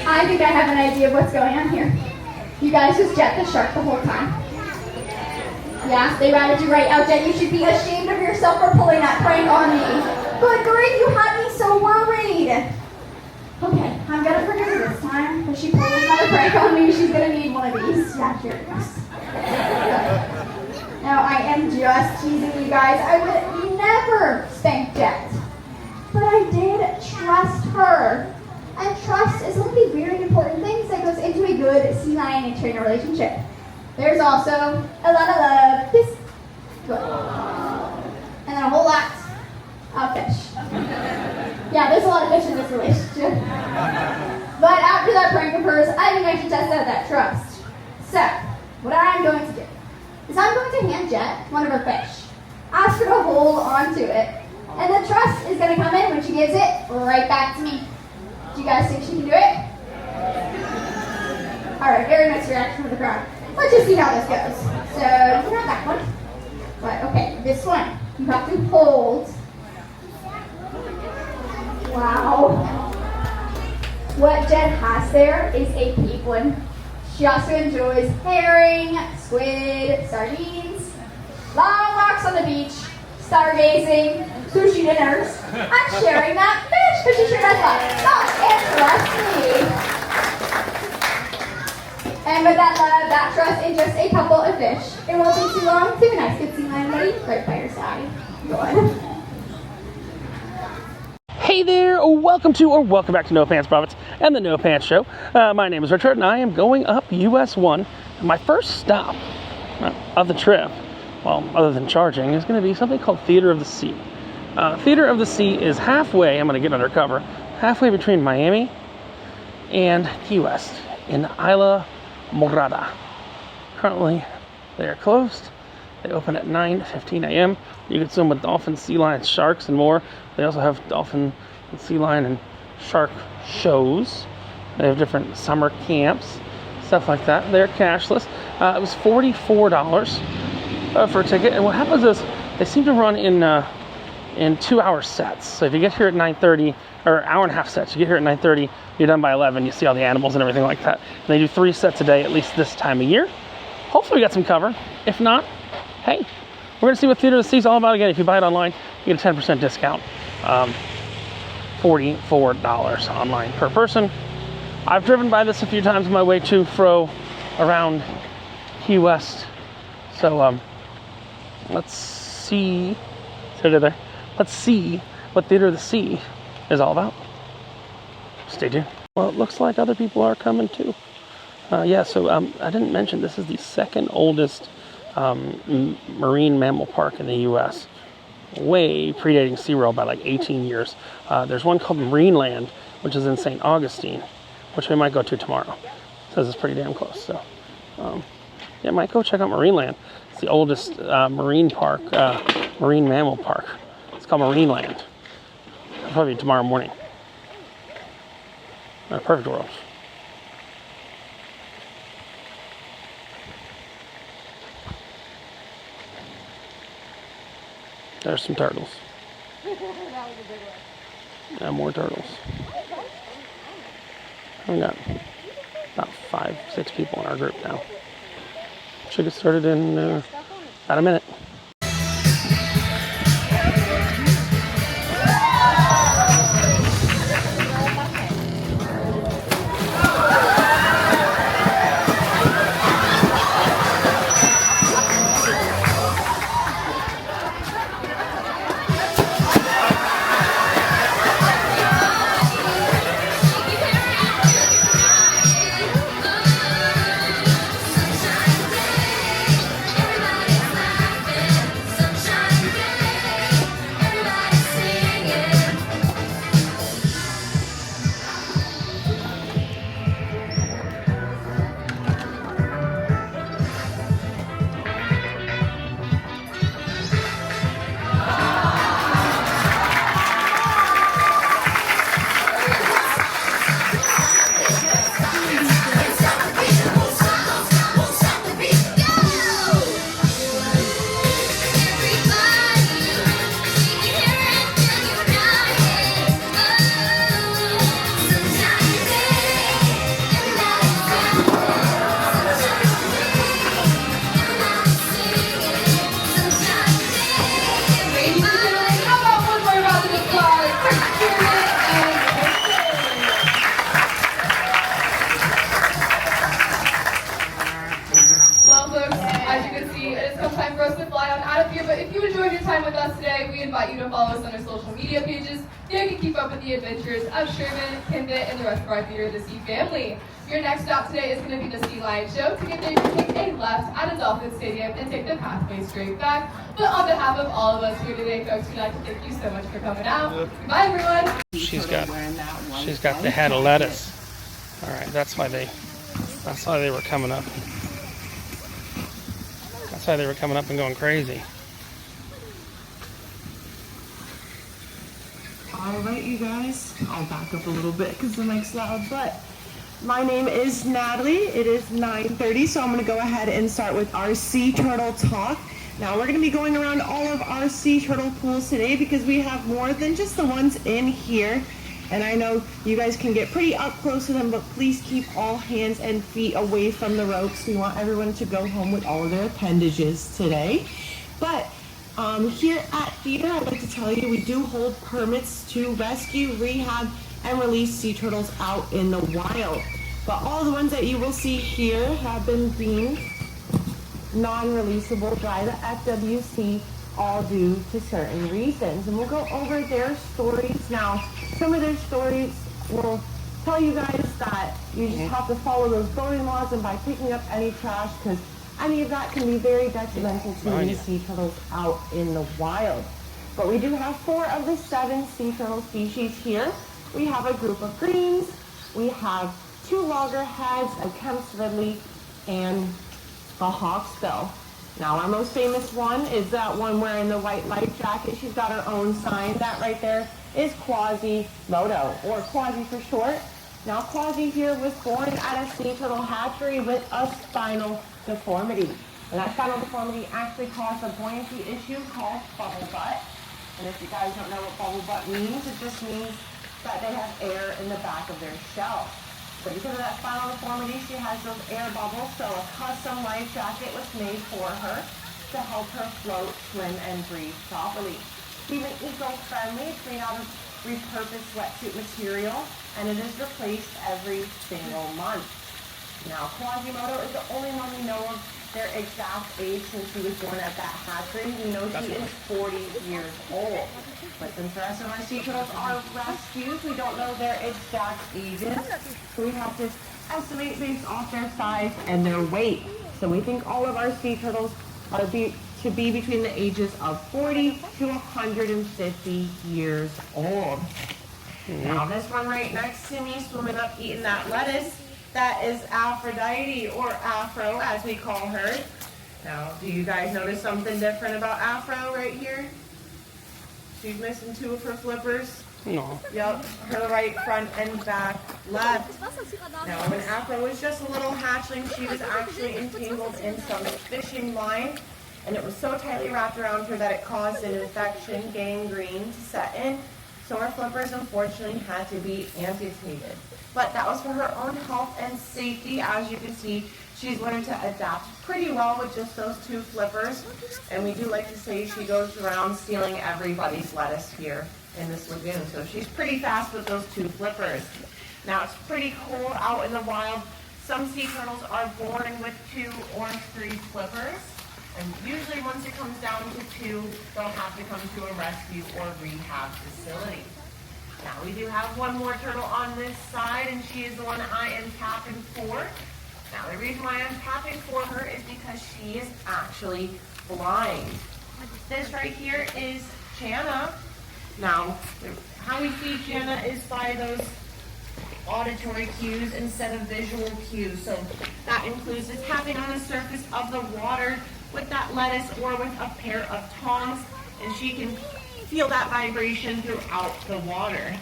I think I have an idea of what's going on here. You guys just Jet the shark the whole time. Yeah, they ratted you right out, Jet. You should be ashamed of yourself for pulling that prank on me. Good grief, you had me so worried. Okay, I'm gonna forgive her this time. If she pulls another prank on me, she's gonna need one of these. Yeah, here it goes. Now, I am just teasing you guys. I would never spank Jet. But I did trust her. And trust is one of the very important things that goes into a good sea lion and trainer relationship. There's also a lot of love. This. Good. And then a whole lot of fish. Yeah, there's a lot of fish in this relationship. But after that prank of hers, I think I should test out that trust. So, what I'm going to do is I'm going to hand Jet one of her fish. Ask her to hold on to it. And the trust is going to come in when she gives it right back to me. Do you guys think she can do it? Alright, very nice reaction from the crowd. Let's just see how this goes. So, you can have that one. But, okay, this one. You have to hold. Wow. What Jen has there is a peep one. She also enjoys herring, squid, sardines, long walks on the beach, stargazing, sushi dinners, and sharing that fish, because she sure does love. Trust me. And with that love, that trust in just a couple of fish. It won't be too long. See a nice good sea lion buddy right by your side. Go on. Hey there, welcome back to No Pants Profits and the No Pants Show. My name is Richard and I am going up US 1. My first stop of the trip, well, other than charging, is going to be something called Theater of the Sea. Theater of the Sea is halfway, I'm going to get undercover, halfway between Miami and Key West in Isla Morada. Currently, they are closed. They open at 9:15 a.m. You can swim with dolphins, sea lions, sharks, and more. They also have dolphin, sea lion, and shark shows. They have different summer camps, stuff like that. They're cashless. It was $44 for a ticket. And what happens is they seem to run in 2-hour sets. So if you get here at 9:30, or hour and a half sets, you get here at 9:30, you're done by 11. You see all the animals and everything like that. And they do 3 sets a day, at least this time of year. Hopefully we got some cover. If not, hey, we're going to see what Theater of the Sea is all about again. If you buy it online, you get a 10% discount. $44 online per person. I've driven by this a few times on my way to fro around Key West. So let's see. Let's see what Theater of the Sea is all about. Stay tuned. Well, it looks like other people are coming too. I didn't mention this is the second oldest marine mammal park in the U.S., way predating SeaWorld by like 18 years. There's one called Marineland, which is in St. Augustine, which we might go to tomorrow. It says it's pretty damn close. So, yeah, might go check out Marineland. It's the oldest marine mammal park. It's called Marineland. Probably tomorrow morning. In a perfect world. There's some turtles. Yeah, more turtles. We got about 5, 6 people in our group now. Should get started in about a minute. Adventures of Sherman, Kimbit, and the rest of our Theater of the Sea family. Your next stop today is going to be the Sea Lion Show. To get there, you can take a left at a Dolphin Stadium and take the pathway straight back. But on behalf of all of us here today, folks, we'd like to thank you so much for coming out. Goodbye, everyone. She's got the head of lettuce. All right, that's why they were coming up. That's why they were coming up and going crazy. All right, you guys, I'll back up a little bit because the mic's loud, but my name is Natalie. It is 9:30, so I'm going to go ahead and start with our sea turtle talk. Now, we're going to be going around all of our sea turtle pools today because we have more than just the ones in here. And I know you guys can get pretty up close to them, but please keep all hands and feet away from the ropes. We want everyone to go home with all of their appendages today. But here at Theater, I'd like to tell you we do hold permits to rescue, rehab, and release sea turtles out in the wild. But all the ones that you will see here have been deemed non-releasable by the FWC, all due to certain reasons. And we'll go over their stories. Now, some of their stories will tell you guys that you just have to follow those boating laws and by picking up any trash, because any of that can be very detrimental to these sea turtles out in the wild. But we do have 4 of the 7 sea turtle species here. We have a group of greens, we have 2 loggerheads, a Kemp's Ridley, and a hawksbill. Now our most famous one is that one wearing the white life jacket. She's got her own sign. That right there is Quasimodo, or Quasi for short. Now Quasi here was born at a sea turtle hatchery with a spinal deformity. And that spinal deformity actually caused a buoyancy issue called bubble butt. And if you guys don't know what bubble butt means, it just means that they have air in the back of their shell. So because of that spinal deformity, she has those air bubbles, so a custom life jacket was made for her to help her float, swim, and breathe properly. Even eco-friendly, it's made out of repurposed wetsuit material, and it is replaced every single month. Now, Quasimodo is the only one we know of their exact age since she was born at that hatchery. We know she is 40 years old. But since the rest of our sea turtles are rescues, we don't know their exact ages. So we have to estimate based off their size and their weight. So we think all of our sea turtles to be between the ages of 40 to 150 years old. Now this one right next to me, swimming up eating that lettuce, that is Aphrodite, or Afro as we call her. Now, do you guys notice something different about Afro right here? She's missing 2 of her flippers. No. Yep, her right front and back left. Now, when Afro was just a little hatchling, she was actually entangled in some fishing line, and it was so tightly wrapped around her that it caused an infection, gangrene, to set in. So her flippers, unfortunately, had to be amputated. But that was for her own health and safety. As you can see, she's learned to adapt pretty well with just those 2 flippers. And we do like to say she goes around stealing everybody's lettuce here in this lagoon. So she's pretty fast with those 2 flippers. Now, it's pretty cool out in the wild. Some sea turtles are born with 2 or 3 flippers. And usually once it comes down to 2, they'll have to come to a rescue or rehab facility. Now we do have one more turtle on this side, and she is the one I am tapping for. Now the reason why I'm tapping for her is because she is actually blind. This right here is Jana. Now, how we see Jana is by those auditory cues instead of visual cues. So that includes the tapping on the surface of the water with that lettuce or with a pair of tongs, and she can feel that vibration throughout the water.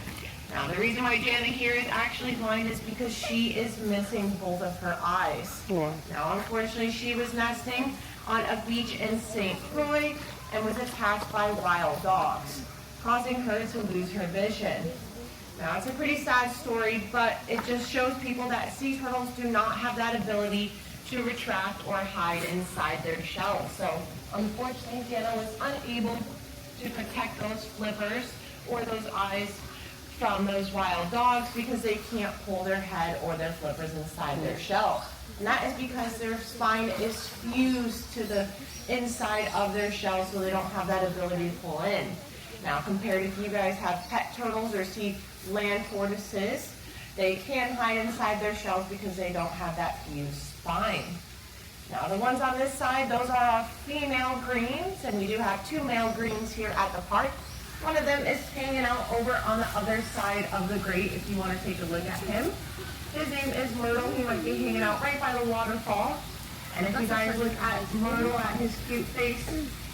Now the reason why Jana here is actually blind is because she is missing both of her eyes. Wow. Now unfortunately she was nesting on a beach in St. Croix and was attacked by wild dogs, causing her to lose her vision. Now it's a pretty sad story, but it just shows people that sea turtles do not have that ability to retract or hide inside their shell. So unfortunately, Jana was unable to protect those flippers or those eyes from those wild dogs because they can't pull their head or their flippers inside their shell. And that is because their spine is fused to the inside of their shell, so they don't have that ability to pull in. Now, compared if you guys have pet turtles or see land tortoises, they can hide inside their shells because they don't have that fused spine. Now the ones on this side, those are our female greens, and we do have 2 male greens here at the park. One of them is hanging out over on the other side of the grate if you want to take a look at him. His name is Myrtle. He might be hanging out right by the waterfall. And if you guys look at Myrtle, at his cute face,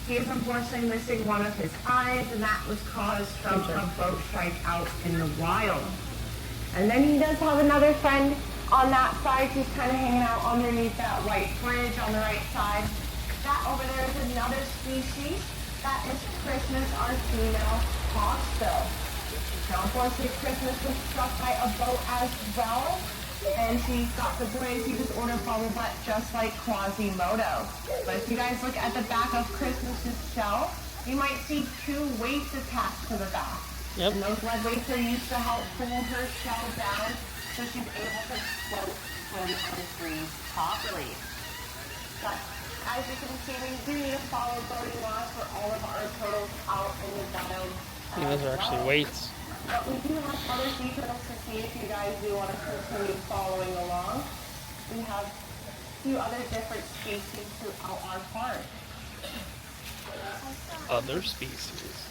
he is unfortunately missing one of his eyes, and that was caused from a boat strike out in the wild. And then he does have another friend on that side. He's kind of hanging out underneath that white bridge on the right side. That over there is another species. That is Christmas, our female hawksbill. Now, unfortunately, Christmas was struck by a boat as well, and she got the buoyancy disorder bubble butt just like Quasimodo. But if you guys look at the back of Christmas's shell, you might see 2 weights attached to the back. Yep. And those lead weights are used to help pull her shell down so she's able to float, swim, and freeze properly. But as you can see, we do need to follow boating laws for all of our turtles out in the wild. Those are actually weights. But we do have other sea turtles to see if you guys do want to continue following along. We have a few other different species throughout our park. Other species.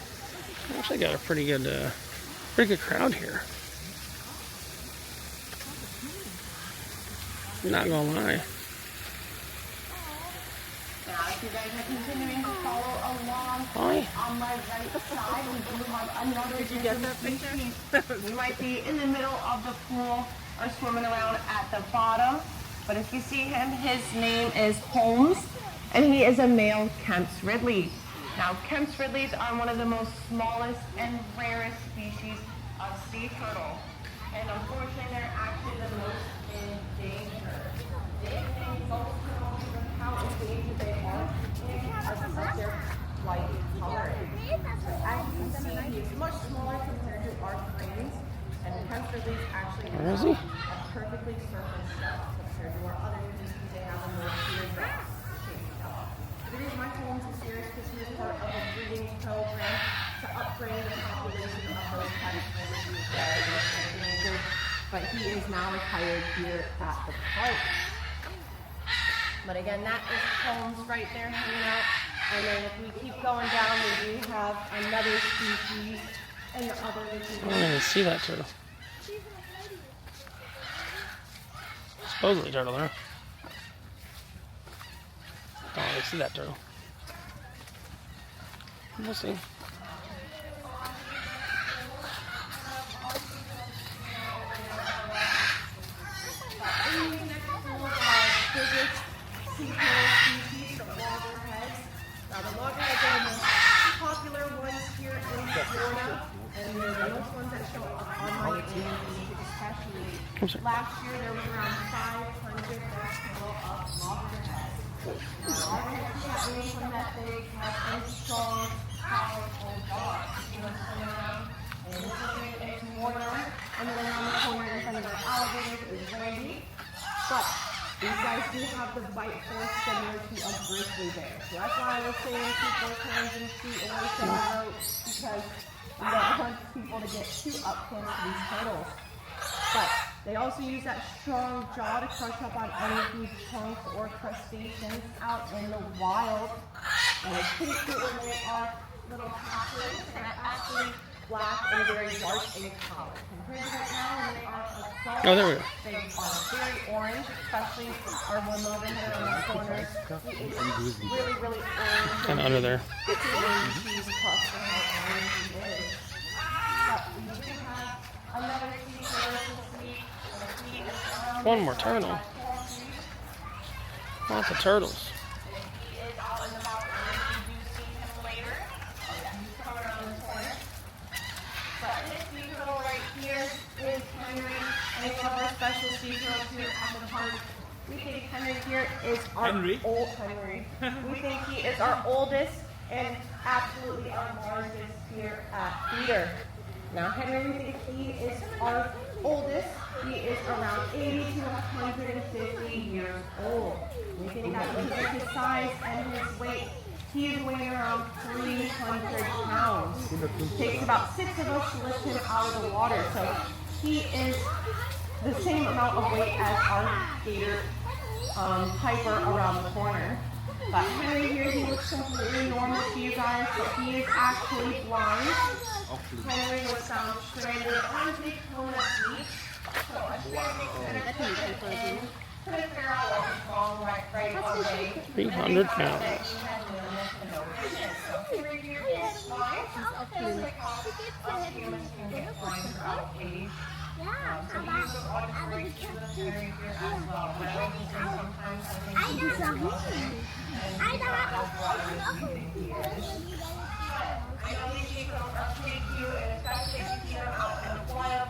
Actually got a pretty good crowd here. Not gonna lie. Now, if you guys are continuing to follow along Hi. on my right side, we do have another different species. We might be in the middle of the pool or swimming around at the bottom. But if you see him, his name is Holmes, and he is a male Kemp's Ridley. Now, Kemp's Ridleys are one of the most smallest and rarest species of sea turtle. And unfortunately, they're actually the most in danger. They think most turtles, how endangered they are because they're flight tolerant. As you can see, he's much smaller compared to our cranes, and the Kemp's Ridleys actually Where is he? have a perfectly surface shell compared to our other species. They have a more teardrop shaped shell. It is my home to Sears because he is part of a breeding program to upgrade the population of those pets that are endangered. But he is now retired here at the park. But again, that is combs right there hanging out. And then if we keep going down, we do have another species and the other I don't even see that turtle. Supposedly turtle there. Don't really see that turtle. We'll see. Now the loggerheads are the most popular ones here in Florida, and they're the most ones that show up on my page, especially. Last year there was around 500 that show up loggerheads. Loggerheads can't really from that big, have a strong, powerful dog. You know, coming around and looking into water, and then around the corner in front of the alligator is Randy. But these guys do have the bite force similar to a grizzly bear. So that's why I was saying keep those hands and feet away from the rope, because we don't want people to get too up close to these turtles. But they also use that strong jaw to crush up on any of these chunks or crustaceans out in the wild. And it's pretty cool when they are little hatchlings, and they're actually black and very dark in color. Compared to right now, when they are adult, Oh, there we go. they are very orange, especially our one loggerhead on the corner. He is really, really orange. Kind of under there. It's a really cheese puff for how orange he is. But we do have another sea turtle this week. He is around One more turtle. Lots of turtles. He is out and about, and if you do see him later, he's coming around the corner. But this sea turtle right here is Henry, and it's one of our special sea turtles here at the park. We think Henry here is our old Henry. We think he is our oldest and absolutely our largest here at Feeder. Now Henry, we think he is our oldest. He is around 80 to 150 years old. We think that because of his size and his weight, he is weighing around 300 pounds. It takes about 6 of us to lift him out of the water. So he is the same amount of weight as our gator Piper around the corner. But Henry here, he looks completely normal to you guys, but he is actually blind. Henry was found stranded on the Kona Beach. So a stranded couldn't figure out what was wrong right away. 300 pounds. So Henry here is blind. Just like all humans can get blind throughout age. So we use those auditory cues here as well. But I think sometimes I think he's blind, and that's why we think he is. I know these people are pretty cute, and especially if you see them out in the wild,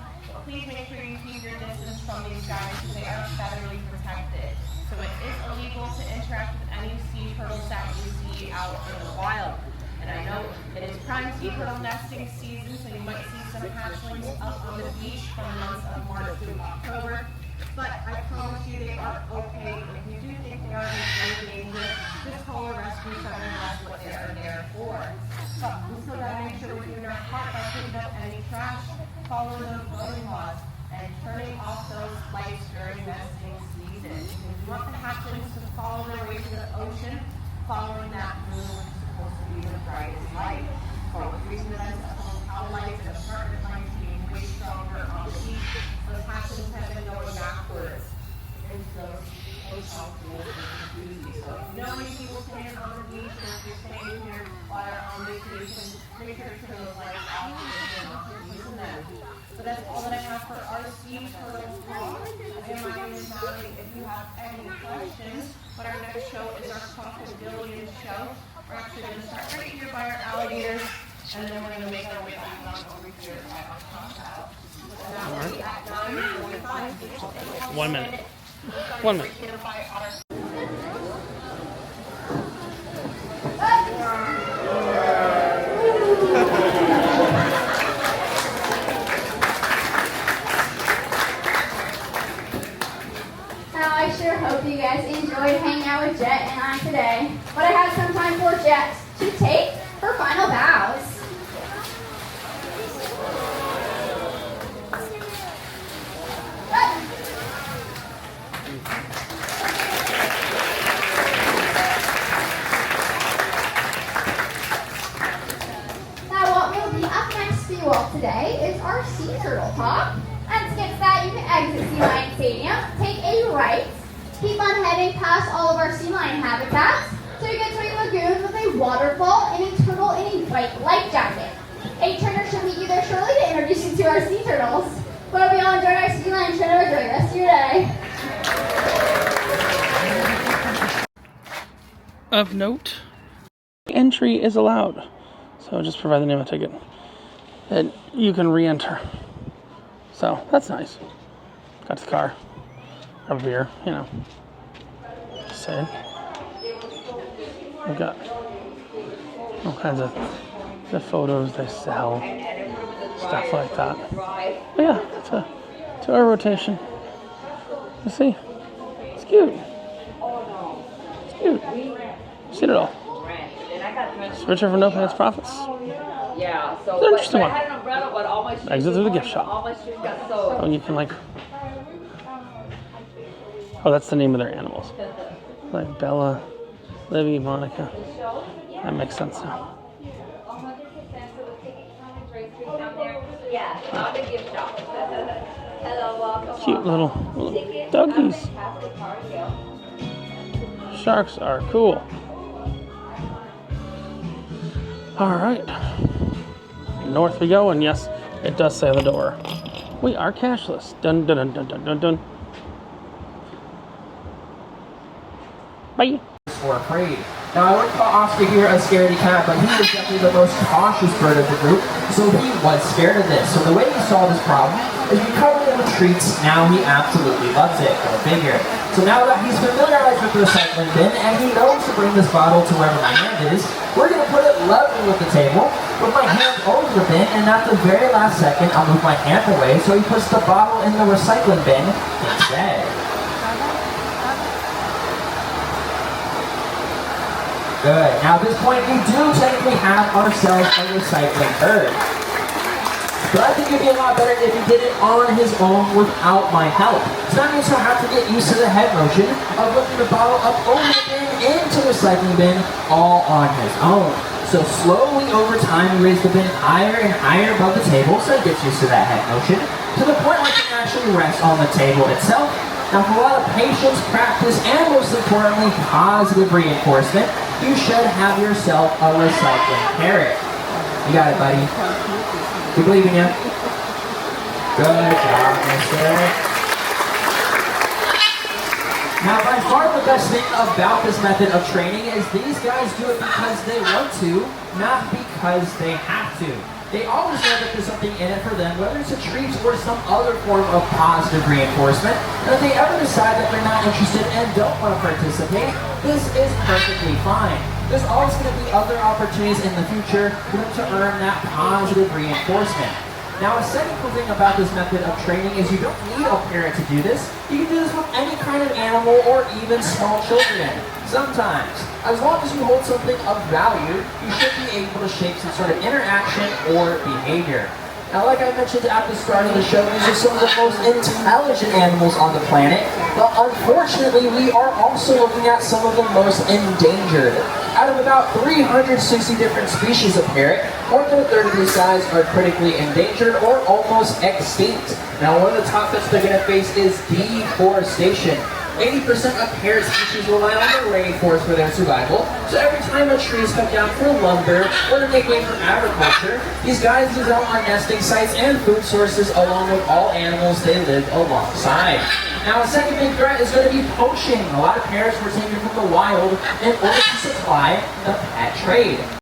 please make sure you keep your distance from these guys because they are federally protected. So it is illegal to interact with any sea turtles that you see out in the wild. And I know it is prime sea turtle nesting season, so you might see some hatchlings up on the beach from the months of March through October. But I promise you they are okay. If you do think they are in great danger, just call a rescue center, and that's what they are there for. But we still gotta make sure we're doing our part by picking up any trash, following those voting laws, and turning off those lights during nesting season. Because we want the hatchlings to follow their way to the ocean, following that moon, which is supposed to be the brightest light. For the reason that our lights and apartment lights being way stronger on the beach, those hatchlings have been going backwards into those hotel pools and jacuzzis. So if you know any people staying on the beach, or if you're staying here while you're on vacation, make sure to turn those lights off and off your using them. So that's all that I have for our sea turtle vlog. Again, my name is Mallory. If you have any questions, but our next show is our Crocodile show. We're actually going to start right here by our alligators, and then we're going to make our way back down over here by our Crocodile. And that will be at 9:45. 1 minute. 1 minute. Here by our Now, I sure hope you guys enjoyed hanging out with Jet and I today. But I have some time for Jet to take her final bows. you all today is our sea turtle talk. And to get to that, you can exit Sea Lion Stadium, take a right, keep on heading past all of our sea lion habitats, so you get to a lagoon with a waterfall and a turtle in a white life jacket. A trainer should meet you there shortly to introduce you to our sea turtles. But hope you all enjoyed our sea lion trainer. Enjoy the rest of your day. Of note, entry is allowed. So just provide the name of the ticket. And you can re-enter. So that's nice. Got to the car. Have a beer, you know. Just saying. We've got all kinds of the photos they sell. Stuff like that. But yeah, it's a 2-hour rotation. You see? It's cute. It's cute. Seen it all. It's Richard from NoPants Profits. Yeah, so It's an interesting one. I had an umbrella, but all my shoes Exit through the gift shop. All my shoes got soaked. Oh, you can like. Oh, that's the name of their animals. Like Bella, Livy, Monica. That makes sense now. Yeah, not the gift shop. Hello, welcome. Cute little doggies. Sharks are cool. All right. North we go, and yes, it does say on the door. We are cashless. Dun dun dun dun dun dun dun. Bye. Or afraid. Now, I wouldn't call Oscar here a scaredy cat, but he was definitely the most cautious bird of the group, so he was scared of this. So the way he solved this problem is we covered him with treats. Now he absolutely loves it. Go figure. So now that he's familiarized with the recycling bin and he knows to bring this bottle to wherever my hand is, we're going to put it level with the table, put my hand over the bin, and at the very last second, I'll move my hand away so he puts the bottle in the recycling bin instead. Good. Now at this point, we do technically have ourselves a recycling bird. But I think it'd be a lot better if he did it on his own without my help. So that means he'll have to get used to the head motion of lifting the bottle up over the bin into the recycling bin all on his own. So slowly over time, we raise the bin higher and higher above the table so it gets used to that head motion to the point where it can actually rest on the table itself. Now for a lot of patience, practice, and most importantly, positive reinforcement, you should have yourself a recycling parrot. You got it, buddy. We believe in you. Good job, mister. Now, by far the best thing about this method of training is these guys do it because they want to, not because they have to. They always know that there's something in it for them, whether it's a treat or some other form of positive reinforcement. And if they ever decide that they're not interested and don't want to participate, this is perfectly fine. There's always going to be other opportunities in the future for them to earn that positive reinforcement. Now, a second cool thing about this method of training is you don't need a parent to do this. You can do this with any kind of animal or even small children. Sometimes, as long as you hold something of value, you should be able to shape some sort of interaction or behavior. Now, like I mentioned at the start of the show, these are some of the most intelligent animals on the planet, but unfortunately, we are also looking at some of the most endangered. Out of about 360 different species of parrot, more than a third of these guys are critically endangered or almost extinct. Now, one of the top threats they're going to face is deforestation. 80% of parrot species rely on the rainforest for their survival, so every time a tree is cut down for lumber or to make way for agriculture, these guys lose out on nesting sites and food sources along with all animals they live alongside. Now, a second big threat is going to be poaching. A lot of parrots were taken from the wild in order to supply the pet trade.